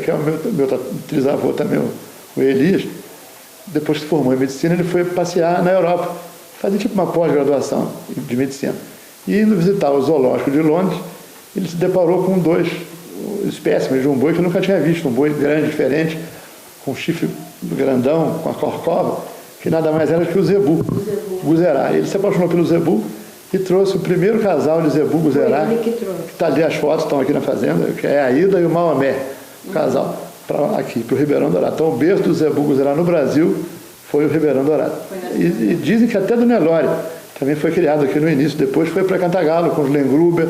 que é o meu trisavô também, o Elias. Depois que se formou em medicina, ele foi passear na Europa, fazer tipo uma pós-graduação de medicina. E indo visitar o zoológico de Londres, ele se deparou com 2 espécimes de um boi que eu nunca tinha visto, um boi grande, diferente, com chifre grandão, com a corcova, que nada mais era que o zebu, guzerá. Ele se apaixonou pelo zebu e trouxe o primeiro casal de zebu guzerá, que está ali, as fotos estão aqui na fazenda, que é a Ida e o Maomé, o casal, aqui para o Ribeirão Dourado. Então o berço do zebu guzerá no Brasil foi o Ribeirão Dourado. E dizem que até do Nelore também foi criado aqui no início, depois foi para Cantagalo, com os Lengruber,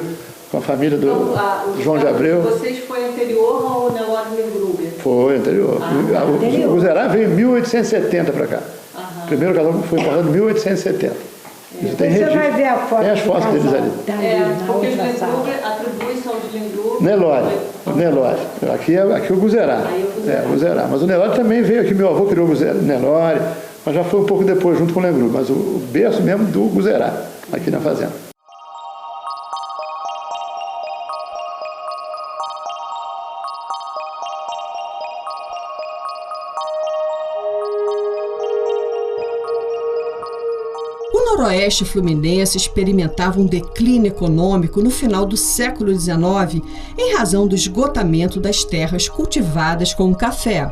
com a família do João de Abreu. Vocês foi anterior ao Nelore Lengruber? Foi anterior. O Guzerá veio em 1870 para cá. O primeiro casal foi importado em 1870. Isso tem registro. Você vai ver a foto. Tem as fotos deles ali. Porque os Lengruber, a atribuição de Lengruber... Nelore. Aqui é o Guzerá. O Guzerá. Mas o Nelore também veio aqui, meu avô criou o Nelore, mas já foi um pouco depois, junto com o Lengruber. Mas o berço mesmo do Guzerá, aqui na fazenda. O noroeste fluminense experimentava um declínio econômico no final do século XIX em razão do esgotamento das terras cultivadas com o café.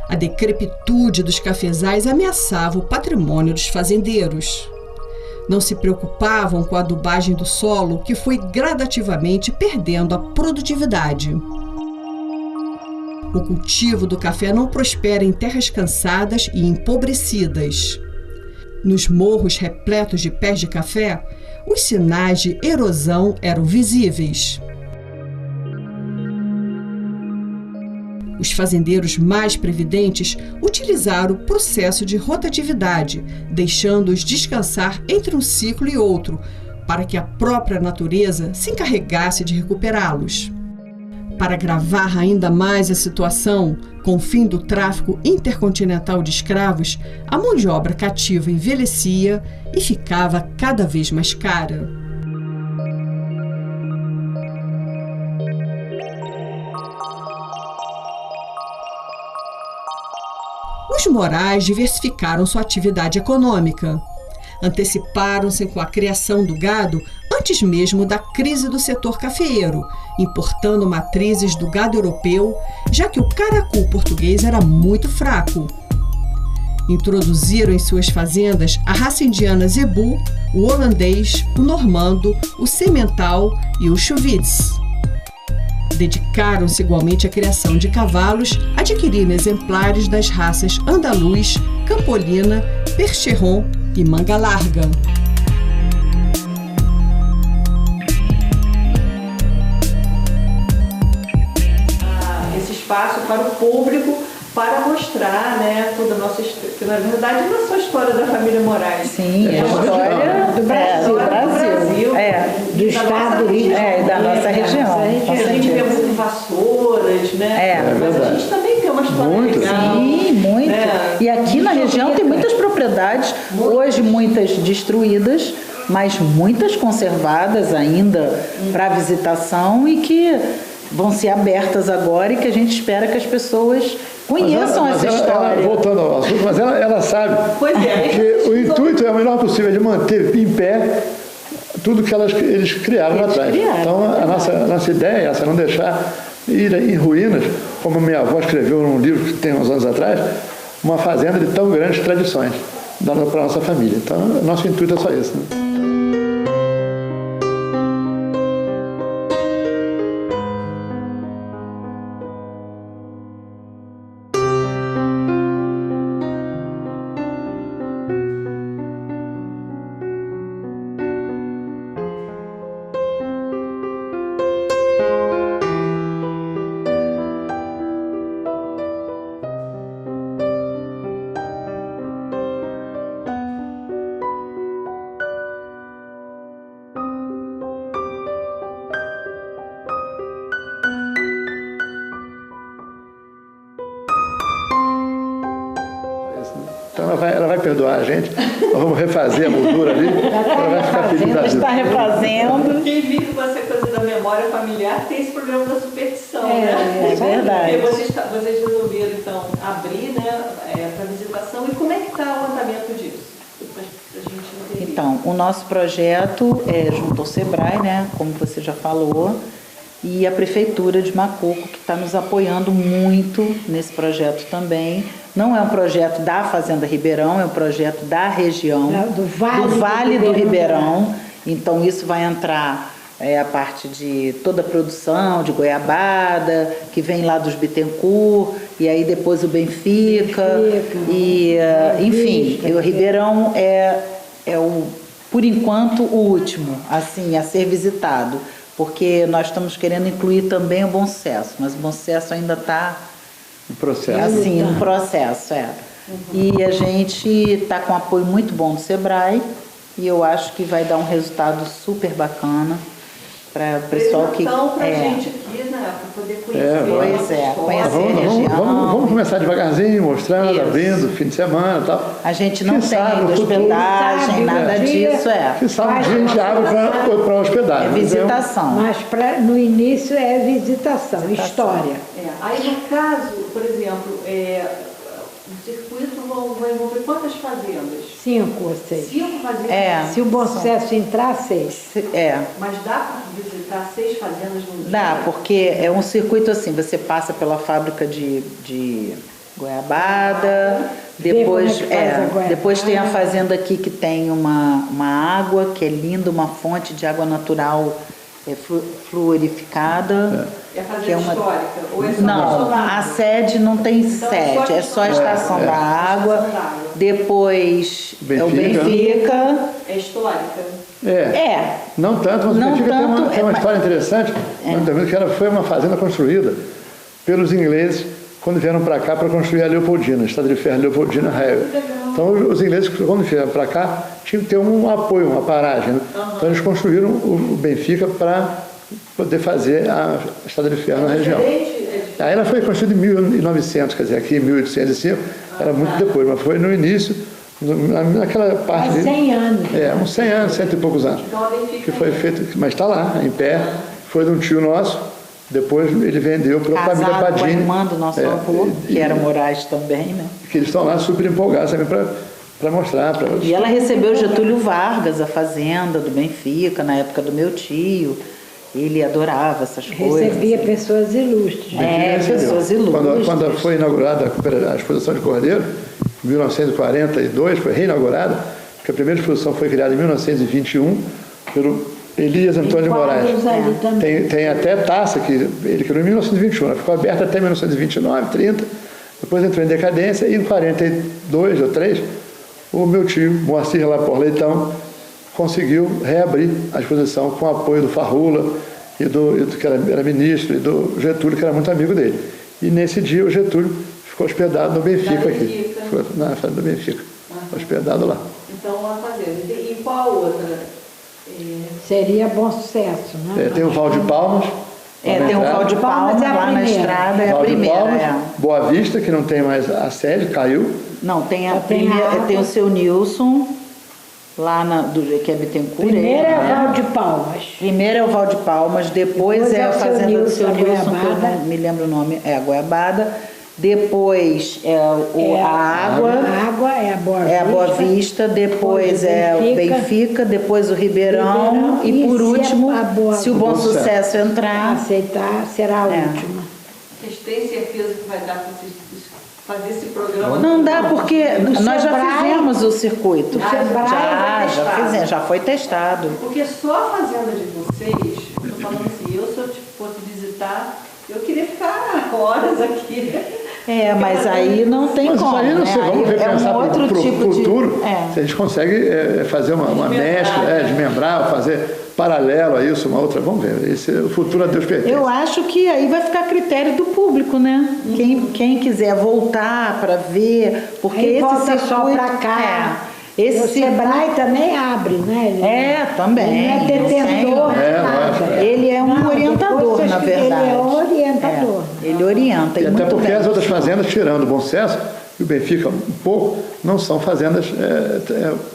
A decrepitude dos cafezais ameaçava o patrimônio dos fazendeiros. Não se preocupavam com a adubagem do solo, que foi gradativamente perdendo a produtividade. O cultivo do café não prospera em terras cansadas e empobrecidas. Nos morros repletos de pés de café, os sinais de erosão eram visíveis. Os fazendeiros mais previdentes utilizaram o processo de rotatividade, deixando-os descansar entre um ciclo e outro, para que a própria natureza se encarregasse de recuperá-los. Para agravar ainda mais a situação, com o fim do tráfico intercontinental de escravos, a mão de obra cativa envelhecia e ficava cada vez mais cara. Os Morais diversificaram sua atividade econômica. Anteciparam-se com a criação do gado antes mesmo da crise do setor cafeeiro, importando matrizes do gado europeu, já que o caracu português era muito fraco. Introduziram em suas fazendas a raça indiana zebu, o holandês, o normando, o semental e o chuvitz. Dedicaram-se igualmente à criação de cavalos, adquirindo exemplares das raças andaluz, campolina, percheron e manga larga. Esse espaço para o público para mostrar, né, toda a nossa história, que na verdade não é só a história da família Moraes. Sim, é a história do Brasil. Do Brasil, do estado do Rio. E da nossa região. A gente vê muito Vassouras, né? Mas a gente também tem uma história Muito. legal. Sim, muito. E aqui na região tem muitas propriedades, hoje muitas destruídas, mas muitas conservadas ainda para visitação e que vão ser abertas agora e que a gente espera que as pessoas conheçam essa história. Voltando ao assunto, mas ela sabe Pois é. que o intuito é o melhor possível de manter em pé tudo que eles criaram lá atrás. Então, a nossa ideia é essa, não deixar ir em ruínas, como minha avó escreveu num livro que tem uns anos atrás, uma fazenda de tão grandes tradições para a nossa família. Então, nosso intuito é só esse. Né? Então ela vai perdoar a gente, nós vamos refazer a moldura ali, ela vai ficar feliz da vida. Está refazendo. Quem vive com essa coisa da memória familiar tem esse problema da superstição, né? É verdade. E vocês resolveram, então, abrir, né, para visitação. E como é que está o andamento disso? Pra gente entender. Então, o nosso projeto é junto ao Sebrae, né, como você já falou, e a Prefeitura de Macuco, que está nos apoiando muito nesse projeto também. Não é um projeto da Fazenda Ribeirão, é um projeto da região, Do Vale do Ribeirão. Então, isso vai entrar a parte de toda a produção, de goiabada, que vem lá dos Bittencourt, e aí depois o Benfica. E, enfim, o Ribeirão é por enquanto, o último assim, a ser visitado. Porque nós estamos querendo incluir também o Bom Sucesso, mas o Bom Sucesso ainda está assim, no processo, E a gente está com um apoio muito bom do Sebrae e eu acho que vai dar um resultado super bacana para o pessoal que... Então, para a gente aqui, né, para poder conhecer conhecer a região. Vamos começar devagarzinho, mostrando, abrindo, fim de semana e tal. A gente não tem hospedagem, nada disso, Que sabe um dia a gente abre para hospedagem. É visitação. Mas no início é visitação, história. Aí, no caso, por exemplo, o circuito vai envolver quantas fazendas? 5 ou 6. 5 fazendas? Se o Bom Sucesso entrar, 6. Mas dá para visitar 6 fazendas no dia? Dá, porque é um circuito assim, você passa pela fábrica de goiabada, depois tem a fazenda aqui que tem uma água que é linda, uma fonte de água natural fluorificada. É a fazenda histórica? Ou é só não, a sede não tem sede, é só a estação da água. Depois é o Benfica. É histórica? Não tanto, mas o Benfica tem uma história interessante. Que ela foi uma fazenda construída pelos ingleses quando vieram para cá para construir a Leopoldina, a Estrada de Ferro Leopoldina Railway. Então os ingleses, quando vieram para cá, tinham que ter um apoio, uma paragem. Né? Então eles construíram o Benfica para poder fazer a Estrada de Ferro na região. Aí ela foi construída em 1900, quer dizer, aqui em 1805, era muito depois, mas foi no início, naquela parte... Há 100 anos. Uns 100 anos, 100 e poucos anos. Que foi feito, mas está lá, em pé, foi de um tio nosso. Depois ele vendeu para a família Padini. Com a irmã do nosso avô, que era Moraes também, né? Que eles estão lá super empolgados também para mostrar. E ela recebeu Getúlio Vargas, a fazenda do Benfica, na época do meu tio. Ele adorava essas coisas. Recebia pessoas ilustres. Pessoas ilustres. Quando foi inaugurada a exposição de Cordeiro, em 1942, foi reinaugurada, porque a primeira exposição foi criada em 1921 pelo Elias Antônio de Moraes. Tem até taça que ele criou em 1921, ela ficou aberta até 1929, 30, depois entrou em decadência e em 42 ou 3, o meu tio, Moacir Lapor Leitão, conseguiu reabrir a exposição com o apoio do Farrula, que era ministro, e do Getúlio, que era muito amigo dele. E nesse dia o Getúlio ficou hospedado no Benfica aqui. Ficou na fazenda do Benfica. Hospedado lá. Então, uma fazenda. E qual outra? Seria Bom Sucesso, né? Tem o Val de Palmas. Tem o Val de Palmas é a lá na primeira. estrada, é a Val de primeira. Palmas, Boa Vista, que não tem mais a sede, caiu. Não, tem a Só tem primeira, a- tem o seu Nilson, lá do que é Bittencourt. Primeiro é né? Val de Palmas. Primeiro é o Val de Palmas, depois Depois é é a o seu fazenda do seu Nilson, a Nilson, que eu Goiabada. não me lembro o nome, é a Goiabada. Depois é a Água, A água é a Boa Vista. é a Boa Vista, depois é o Benfica, depois o Ribeirão e por se último, a Boa- se o Bom Bom Sucesso Sucesso entrar, aceitar, será a última. Vocês têm certeza que vai dar para vocês fazer esse programa? não dá porque nós já Sebrae- fizemos o circuito. o Sebrae Já fizemos, já foi testado. Porque só a fazenda de vocês, eu tô falando assim, eu se eu fosse visitar, eu queria ficar horas aqui. Mas aí não tem Mas isso como, aí não né? sei, vamos Aí é repensar um outro para o tipo futuro, de... se a gente consegue fazer uma mescla, desmembrar, fazer paralelo a isso, uma outra, vamos ver, o futuro a Deus pertence. Eu acho que aí vai ficar a critério do público, né? Quem quiser voltar para ver, porque Aí esse volta circuito... só pra cá. Esse O Sebrae circuito- também abre, né? também. Ele não é detentor de nada. lógico. Ele é um Não, orientador, depois na vocês- verdade. Ele é orientador. Ele orienta, E e até muito porque bem. as outras fazendas, tirando o Bom Sucesso e o Benfica um pouco, não são fazendas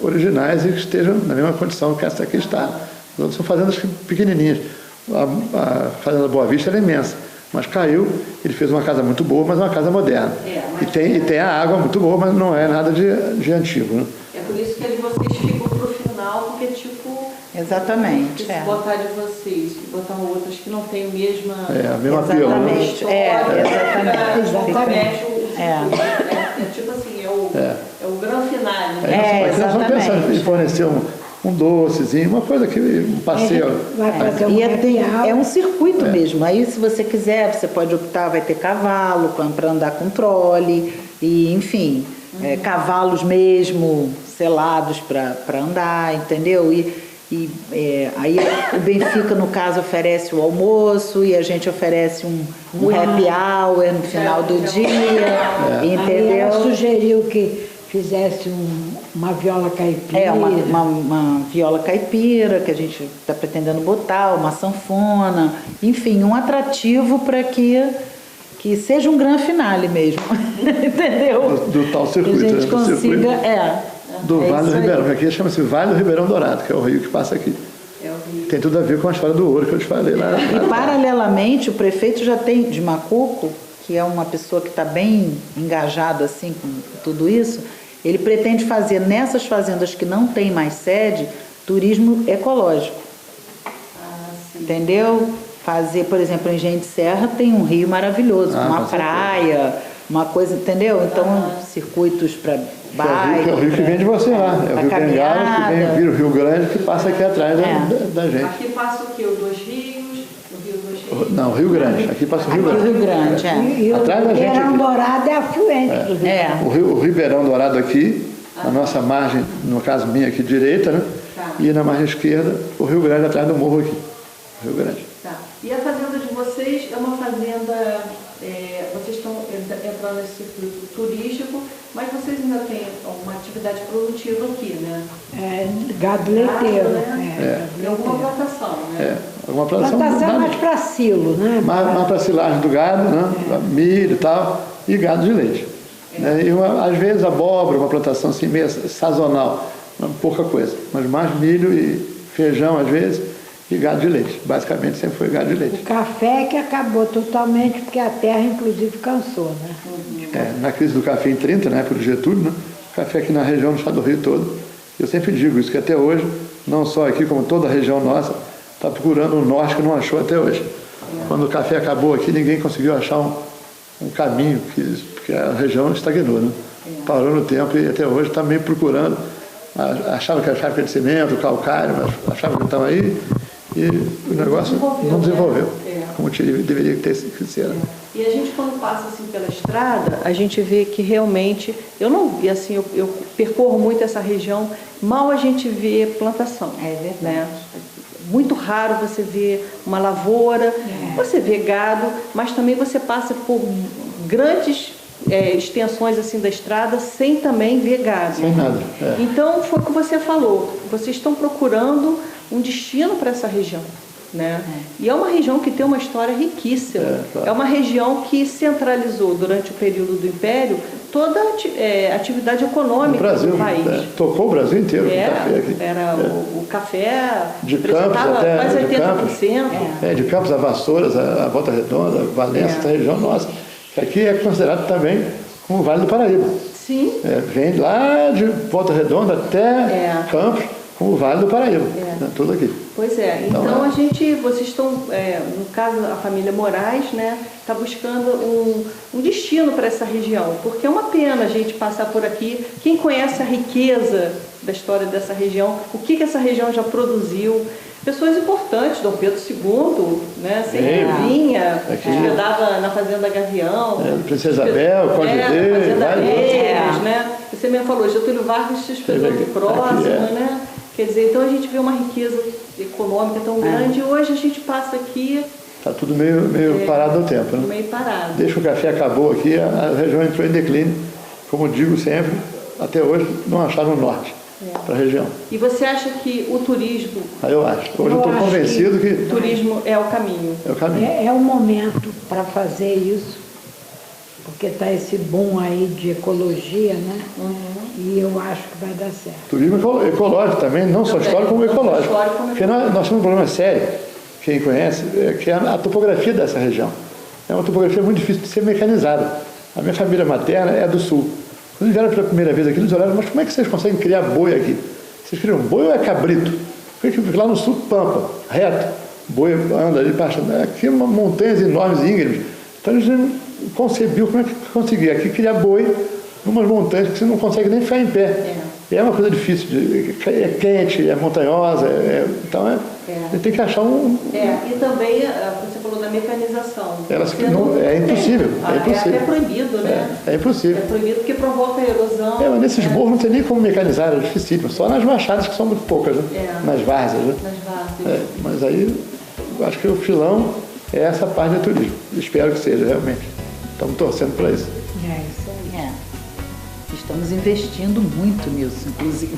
originais e que estejam na mesma condição que essa aqui está. As outras são fazendas pequenininhas. A fazenda Boa Vista é imensa, mas caiu, ele fez uma casa muito boa, mas uma casa moderna. E tem a água muito boa, mas não é nada de antigo. Né? É por isso que a de vocês ficam pro final, porque tipo, Exatamente. se botar de vocês e botar outras que não tem o mesma... A mesma apelo. Né? Exatamente. Exatamente. É tipo assim, é o grande finale. Né? Mas nós vamos pensar em fornecer um docezinho, uma coisa que um passeio. Vai fazer um E happy hour. é um circuito mesmo. Aí, se você quiser, você pode optar, vai ter cavalo para andar com trole, e enfim, cavalos mesmo selados para andar, entendeu? Aí o Benfica, no caso, oferece o almoço e a gente oferece um happy hour no final do dia, Aí entendeu? ela sugeriu que fizesse uma viola caipira. Uma viola caipira que a gente está pretendendo botar, uma sanfona, enfim, um atrativo para que seja um grande finale mesmo, entendeu? Do tal circuito. Que a gente né? Do consiga, circuito do Vale do isso aí. Ribeirão, que aqui chama-se Vale do Ribeirão Dourado, que é o rio que passa aqui. Tem tudo a ver com a história do ouro que eu te falei lá. E paralelamente o prefeito já tem de Macuco, que é uma pessoa que está bem engajado assim com tudo isso, ele pretende fazer nessas fazendas que não tem mais sede, turismo ecológico. Entendeu? Fazer, por exemplo, em Engenho de Serra tem um rio maravilhoso, uma com certeza. praia, uma coisa, entendeu? Então, circuitos para bairro. Que é o rio que vem de você lá. É o Rio Bengala, que vem, vira o Rio Grande, que passa aqui atrás da gente. Aqui passa o quê? Os Dois Rios? O Rio Dois Rios? Não, o Rio Grande. Aqui passa o Rio Aqui o Grande. Rio Grande, E o Atrás da gente Ribeirão aqui. Dourado é afluente do Rio. O Ribeirão Dourado aqui, na nossa margem, no caso minha aqui direita, né? Tá. E na margem esquerda, o Rio Grande atrás do morro aqui. Rio Grande. Tá. E a fazenda de vocês é uma fazenda, vocês estão entrando nesse circuito turístico, mas vocês ainda têm uma atividade produtiva aqui, né? Gado leiteiro. Né? E alguma plantação, né? Alguma plantação. Plantação mais para silo, né? Mais para silagem do gado, né? Milho e tal, e gado de leite. Né? E às vezes abóbora, uma plantação assim meio sazonal, pouca coisa, mas mais milho e feijão às vezes, e gado de leite. Basicamente sempre foi gado de leite. O café que acabou totalmente, porque a terra inclusive cansou, né? Na crise do café em 30, na época do Getúlio, né? Café aqui na região do estado do Rio todo. Eu sempre digo isso, que até hoje, não só aqui, como toda a região nossa, está procurando o norte que não achou até hoje. Quando o café acabou aqui, ninguém conseguiu achar um caminho, porque a região estagnou, né? Parou no tempo e até hoje está meio procurando. Achava que era fábrica de cimento, calcário, mas achava que estava aí e o negócio não desenvolveu como deveria ter sido. E a gente, quando passa assim pela estrada, a gente vê que realmente, eu percorro muito essa região, mal a gente vê plantação. É verdade. Né? Muito raro você ver uma lavoura, você vê gado, mas também você passa por grandes extensões assim da estrada sem também ver gado. Sem nada. Então foi o que você falou, vocês estão procurando um destino para essa região, né? E é uma região que tem uma história riquíssima. Claro. É uma região que centralizou durante o período do Império toda a atividade econômica do país. Tocou o Brasil inteiro com café aqui. Era o café de Campos até quase 80%. De Campos a Vassouras, a Volta Redonda, Valença, essa região nossa. Que aqui é considerado também como o Vale do Paraíba. Sim. Vem lá de Volta Redonda até Campos, como o Vale do Paraíba. Tudo aqui. Pois é. Então vocês estão, no caso a família Moraes, né, está buscando um destino para essa região, porque é uma pena a gente passar por aqui. Quem conhece a riqueza da história dessa região, o que essa região já produziu, pessoas importantes, Dom Pedro II, né, sempre vinha, hospedava na Fazenda Gavião, Princesa Isabel, Conde na Fazenda Reis, né? Você mesmo falou, Getúlio Vargas se hospedou próximo, né? Quer dizer, então a gente vê uma riqueza econômica tão grande e hoje a gente passa aqui... Está tudo meio parado no tempo, né? Meio parado. Desde que o café acabou aqui, a região entrou em declínio. Como digo sempre, até hoje não acharam o norte para a região. E você acha que o turismo... Eu acho. Hoje eu estou convencido que... O turismo é o caminho. É o caminho. É o momento para fazer isso, porque está esse boom aí de ecologia, né? E eu acho que vai dar certo. Turismo ecológico também, não só histórico como ecológico. Porque nós temos um problema sério, quem conhece, que é a topografia dessa região. É uma topografia muito difícil de ser mecanizada. A minha família materna é do sul. Quando eles vieram pela primeira vez aqui, eles olharam, mas como é que vocês conseguem criar boi aqui? Vocês criam boi ou é cabrito? Porque lá no sul, pampa, reto. Boi anda ali, passa. Aqui montanhas enormes, íngremes. Então eles concebiam como é que conseguia aqui criar boi numas montanhas que você não consegue nem ficar em pé. É uma coisa difícil, é quente, é montanhosa, então você tem que achar e também, você falou da mecanização. É impossível. É até proibido, né? É impossível. É proibido porque provoca erosão. Mas nesses morros não tem nem como mecanizar, é difícil. Só nas baixadas, que são muito poucas, né? Nas várzeas. Né? Nas várzeas. Mas aí, eu acho que o filão é essa parte do turismo. Espero que seja, realmente. Estamos torcendo para isso. Estamos investindo muito nisso, inclusive.